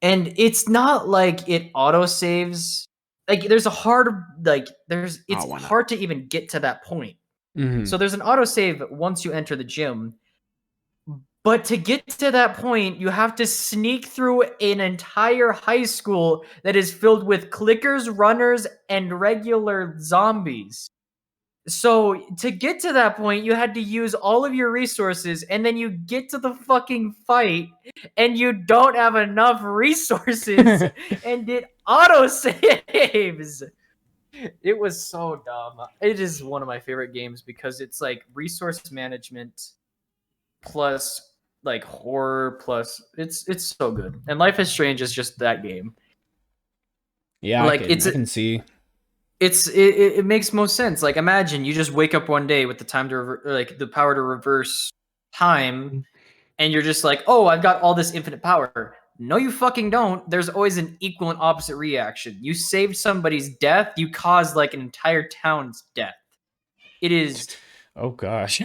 And it's not like it auto saves. Like there's a hard like there's it's why not? hard to even get to that point. Mhm. So there's an auto save once you enter the gym. But to get to that point, you have to sneak through an entire high school that is filled with clickers, runners, and regular zombies. So to get to that point, you had to use all of your resources, and then you get to the fucking fight, and you don't have enough resources, and it auto saves. It was so dumb. It is one of my favorite games because it's like resource management plus like horror plus it's so good. And Life is Strange is just that game. Yeah, Like I can see. it makes most sense. Like imagine you just wake up one day with the time to like the power to reverse time, and you're just like, oh, I've got all this infinite power. No, you fucking don't. There's always an equal and opposite reaction. You saved somebody's death, you caused like an entire town's death. It is Oh gosh.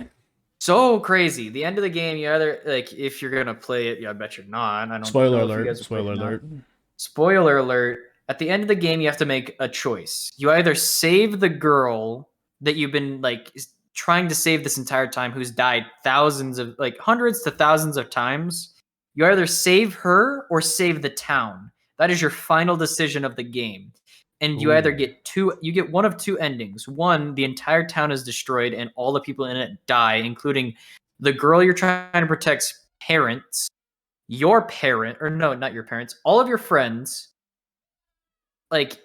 so crazy. The end of the game, you either like if you're gonna play it, yeah, I bet you're not. I don't Spoiler know if you alert. guys have played Spoiler it or not. alert. Spoiler alert. At the end of the game, you have to make a choice. You either save the girl that you've been like trying to save this entire time, who's died thousands of like hundreds to thousands of times. You either save her or save the town. That is your final decision of the game. And you either Ooh. you get one of two endings. One, the entire town is destroyed and all the people in it die, including the girl you're trying to protect's parents, your parent, or no, not your parents, all of your friends. Like,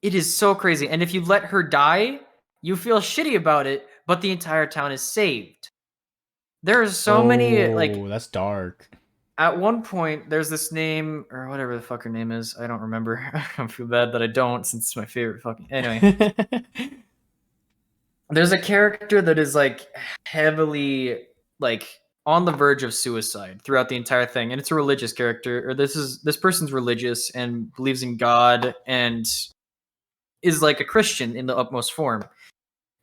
it is so crazy. And if you let her die, you feel shitty about it, but the entire town is saved. There are so many, like, Oh, that's dark. at one point, there's this name, or whatever the fuck her name is. I don't remember. I feel bad that I don't, since it's my favorite fucking. Anyway, there's a character that is, like, heavily, like, on the verge of suicide throughout the entire thing. And it's a religious character, or this person's religious and believes in God and is like a Christian in the utmost form.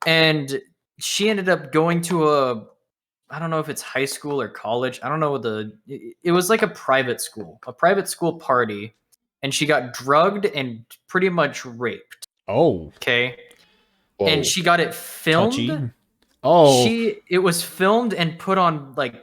And she ended up going to I don't know if it's high school or college. I don't know it was like a private school party, and she got drugged and pretty much raped. Oh, Okay. Whoa. And she got it filmed. touchy. Oh, It was filmed and put on like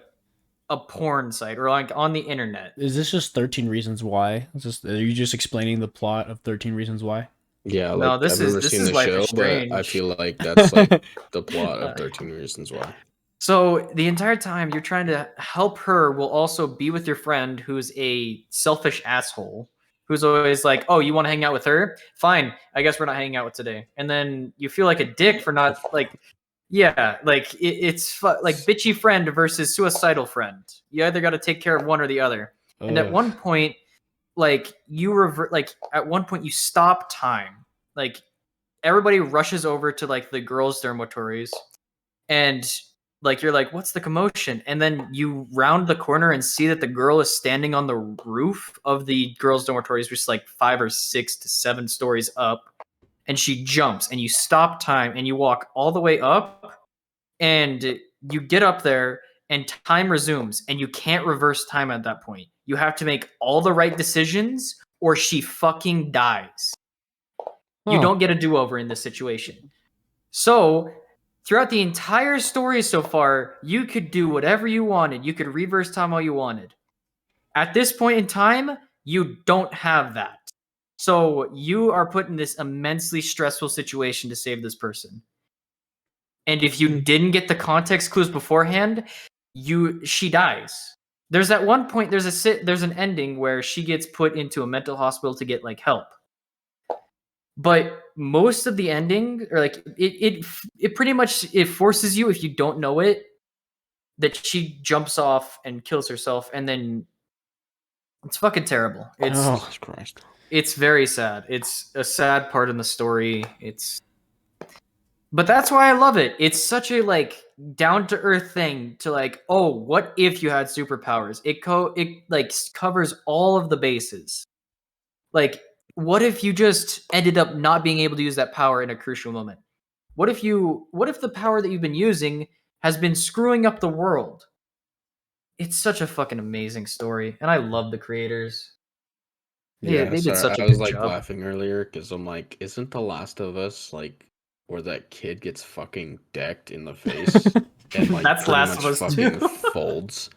a porn site or like on the internet. is this just 13 Reasons Why? Are you just explaining the plot of 13 Reasons Why? Yeah, No, like this I've is- never this seen is the Life show, is but I Strange. feel like that's like the plot of 13 Reasons Why. So the entire time you're trying to help her will also be with your friend who's a selfish asshole who's always like, "Oh, you want to hang out with her? Fine. I guess we're not hanging out with today." And then you feel like a dick for not like yeah, like like bitchy friend versus suicidal friend. You either got to take care of one or the other. And at Ugh. one point like at one point you stop time. Like everybody rushes over to like the girls' dormitories, and like you're like, what's the commotion? And then you round the corner and see that the girl is standing on the roof of the girls' dormitories, which is like 5 or 6 to 7 stories up. And she jumps, and you stop time and you walk all the way up, and you get up there and time resumes, and you can't reverse time at that point. You have to make all the right decisions or she fucking dies. You Huh. don't get a do-over in this situation. So throughout the entire story so far, you could do whatever you wanted. You could reverse time all you wanted. At this point in time, you don't have that. So you are put in this immensely stressful situation to save this person. And if you didn't get the context clues beforehand, she dies. There's at one point there's an ending where she gets put into a mental hospital to get like help. But most of the ending, or like it pretty much it forces you, if you don't know it, that she jumps off and kills herself, and then it's fucking terrible. Jesus Christ. It's very sad. It's a sad part in the story. But that's why I love it. It's such a like down to earth thing to like, oh, what if you had superpowers? It like covers all of the bases. Like, what if you just ended up not being able to use that power in a crucial moment? What if the power that you've been using has been screwing up the world? It's such a fucking amazing story, and I love the creators. Yeah, they did such a I was good like job. laughing earlier because I'm like, isn't The Last of Us like where that kid gets fucking decked in the face and like That's pretty Last of much Us fucking 2. folds?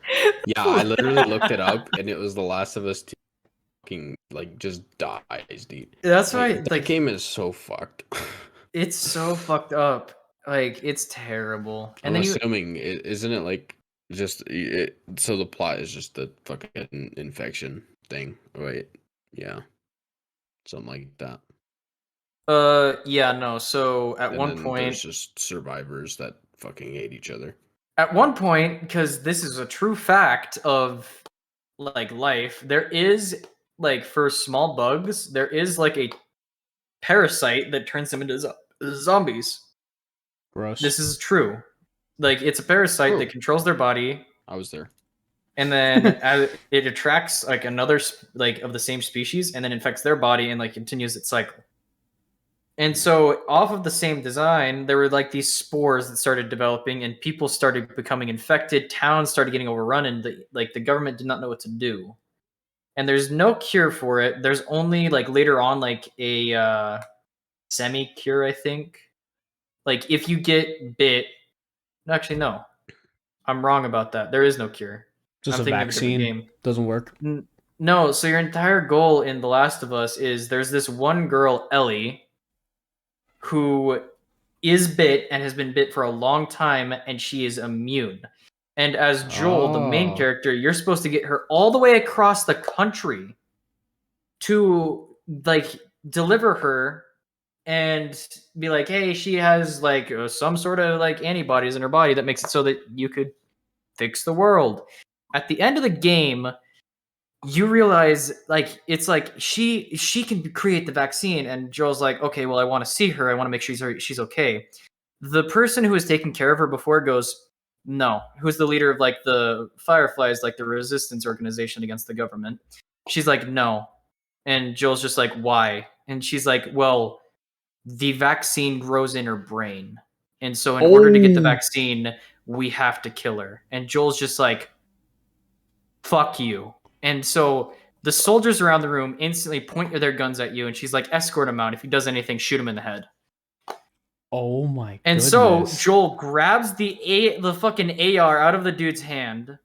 Yeah, I literally looked it up and it was The Last of Us 2 fucking like just dies, dude. That's Like, right. that Like, game is so fucked. it's so fucked up. Like, it's terrible. And I'm then assuming isn't it like just so the plot is just the fucking infection thing, right? Yeah, something like that. yeah, no. So at And one then point, there's just survivors that fucking hate each other. because this is a true fact of like life, there is like for small bugs, there is like a parasite that turns them into zombies. Gross. This is true. Like it's a parasite Oh. that controls their body, I was there. and then it attracts like another like of the same species, and then infects their body and like continues its cycle. And so, off of the same design, there were like these spores that started developing, and people started becoming infected. Towns started getting overrun, and the government did not know what to do. And there's no cure for it. There's only like later on like a semi cure, I think. Like if you get bit, actually no, I'm wrong about that. There is no cure. Just I'm a thinking of a different vaccine game. doesn't work. No, so your entire goal in The Last of Us is there's this one girl, Ellie, who is bit and has been bit for a long time, and she is immune. And as Joel, the main character, you're supposed to get her all the way across the country to like deliver her and be like, hey, she has like some sort of like antibodies in her body that makes it so that you could fix the world. At the end of the game, you realize like it's like she can create the vaccine, and Joel's like, okay, well, I want to see her. I want to make sure she's okay. The person who was taking care of her before goes, no. Who's the leader of like the Fireflies, like the resistance organization against the government? She's like, no. And Joel's just like, why? And she's like, well, the vaccine grows in her brain. And so in order to get the vaccine, we have to kill her. And Joel's just like, fuck you. And so the soldiers around the room instantly point their guns at you, and she's like, escort him out. If he does anything, shoot him in the head. Oh my And goodness. so Joel grabs the fucking AR out of the dude's hand,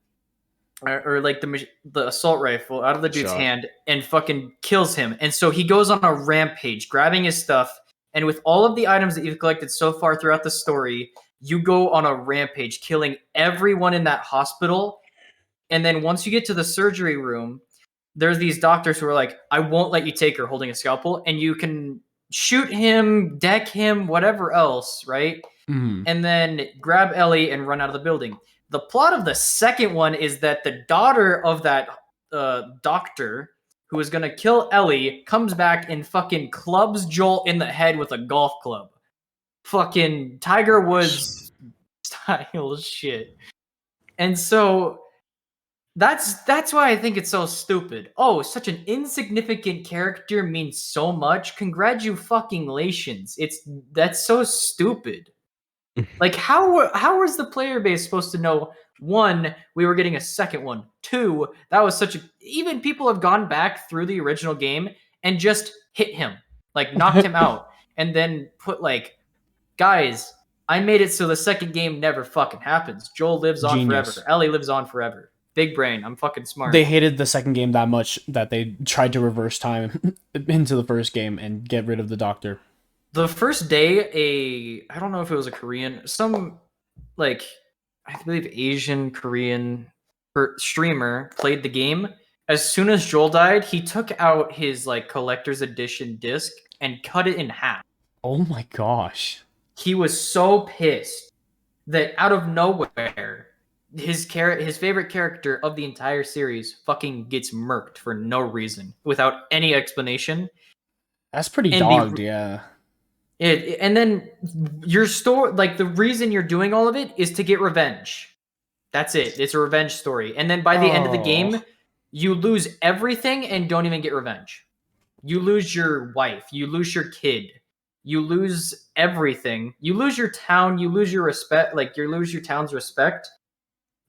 or like the assault rifle out of the dude's hand, and fucking kills him. And so he goes on a rampage, grabbing his stuff. And with all of the items that you've collected so far throughout the story, you go on a rampage, killing everyone in that hospital. And then once you get to the surgery room, there's these doctors who are like, I won't let you take her, holding a scalpel. And you can shoot him, deck him, whatever else, right? Mhm. And then grab Ellie and run out of the building. The plot of the second one is that the daughter of that doctor who is going to kill Ellie comes back and fucking clubs Joel in the head with a golf club. Fucking Tiger Woods style shit. And so that's why I think it's so stupid. Oh, such an insignificant character means so much. Congratulations. That's so stupid. Like how was the player base supposed to know, one, we were getting a second one, two, that was such a, even people have gone back through the original game and just hit him, like knocked him out, and then put like, guys, I made it so the second game never fucking happens. Joel lives on Genius. forever. Ellie lives on forever. Big brain. I'm fucking smart. They hated the second game that much that they tried to reverse time into the first game and get rid of the doctor. The first day, I don't know if it was a Korean, some like I believe Asian Korean streamer played the game. As soon as Joel died, he took out his like collector's edition disc and cut it in half. Oh my gosh. He was so pissed that out of nowhere, his favorite character of the entire series fucking gets murked for no reason, without any explanation. That's pretty And dogged, yeah. And then your story, like the reason you're doing all of it is to get revenge. That's it. It's a revenge story. And then by the end of the game, you lose everything and don't even get revenge. You lose your wife. You lose your kid. You lose everything. You lose your town. You lose your respect. Like you lose your town's respect.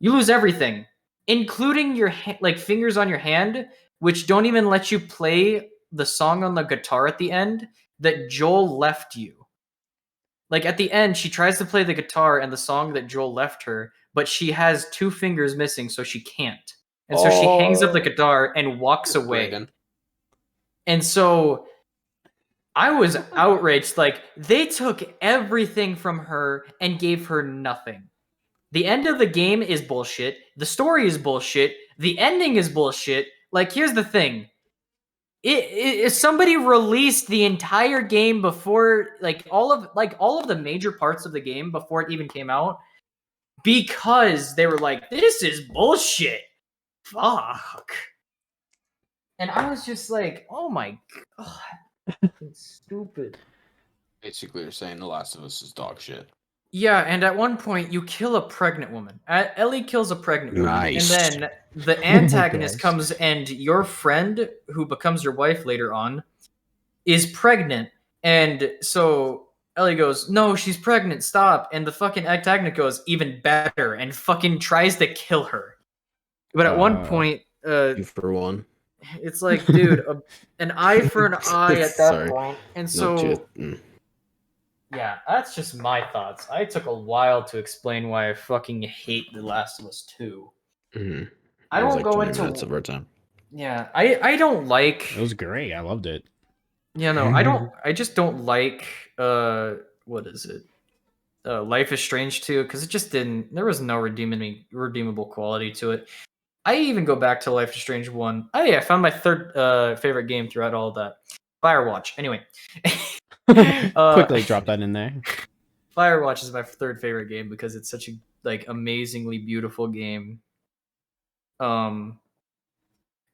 You lose everything, including your like fingers on your hand, which don't even let you play the song on the guitar at the end that Joel left you. Like at the end, she tries to play the guitar and the song that Joel left her, but she has 2 fingers missing, so she can't. And so she hangs up the guitar and walks away. Brayden. And so I was outraged. Like they took everything from her and gave her nothing. The end of the game is bullshit. The story is bullshit. The ending is bullshit. Like here's the thing. If somebody released the entire game before all of the major parts of the game before it even came out, because they were like, this is bullshit. Fuck. And I was just like, oh my god. It's stupid. Basically, you're saying The Last of Us is dog shit. Yeah, and at one point you kill a pregnant woman. Ellie kills a pregnant woman. Nice. And then the antagonist comes and your friend, who becomes your wife later on, is pregnant. And so Ellie goes, no, she's pregnant, stop. And the fucking antagonist goes, even better, and fucking tries to kill her. But at one point... 2 for 1. It's like, dude, an eye for an eye at that point. And so... Yeah, that's just my thoughts. I took a while to explain why I fucking hate The Last of Us 2. Mm-hmm. I don't go 20 into minutes of our time. Yeah, I don't like. It was great. I loved it. Yeah, no, I don't. I just don't like. What is it? Life is Strange 2, because it just didn't. There was no redeemable quality to it. I even go back to Life is Strange 1. Oh yeah, I found my third favorite game throughout all of that. Firewatch. Anyway. Quickly drop that in there. Firewatch is my third favorite game because it's such a amazingly beautiful game. That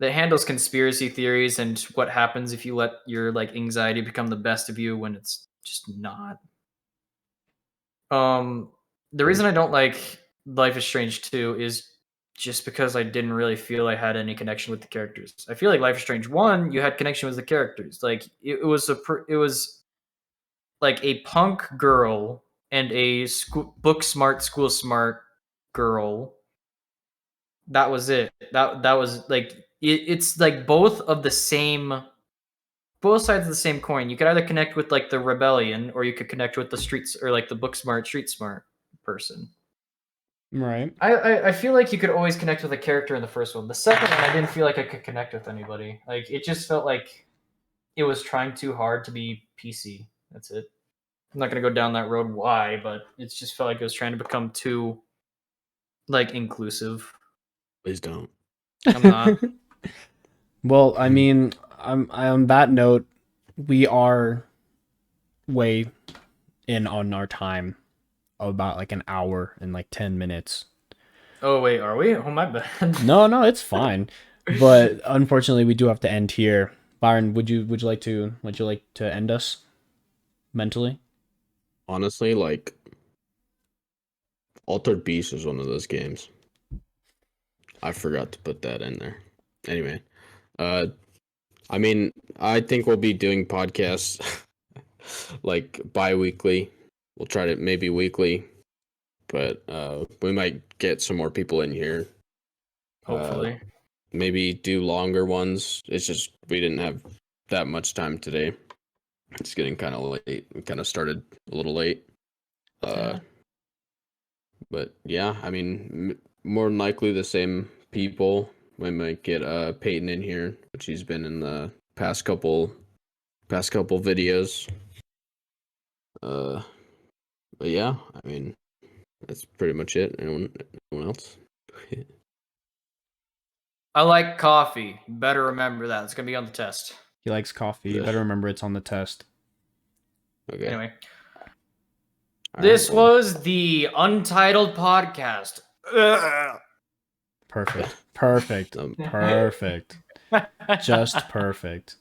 handles conspiracy theories and what happens if you let your anxiety become the best of you when it's just not. The reason I don't like Life is Strange 2 is just because I didn't really feel I had any connection with the characters. I feel like Life is Strange 1, you had connection with the characters. Like it was like a punk girl and a book smart, school smart girl. That was it. That was like it's like both sides of the same coin. You could either connect with the rebellion, or you could connect with the streets, or the book smart, street smart person. Right. I feel like you could always connect with a character in the first one. The second one, I didn't feel like I could connect with anybody. Like it just felt like it was trying too hard to be PC. That's it. I'm not gonna go down that road why, but it just felt like it was trying to become too inclusive. Please don't. I'm not. Well, I mean, on that note, we are way in on our time, about an hour and 10 minutes. Oh wait, are we? Oh my bad. No, it's fine. But unfortunately, we do have to end here. Byron, would you like to end us mentally? Honestly, Altered Beast is one of those games. I forgot to put that in there. Anyway, I mean, I think we'll be doing podcasts bi-weekly. We'll try to maybe weekly, but we might get some more people in here. Hopefully. Maybe do longer ones. It's just we didn't have that much time today. It's getting kind of late. We kind of started a little late. But yeah, I mean, more than likely the same people. We might get Peyton in here, which he's been in the past couple videos. But yeah, I mean, that's pretty much it. Anyone else? I like coffee. Better remember that. It's gonna be on the test. He likes coffee. You better remember it's on the test. Okay. Anyway, All this right, well, was the Untitled podcast. Perfect. Perfect. Um, Perfect. Just perfect.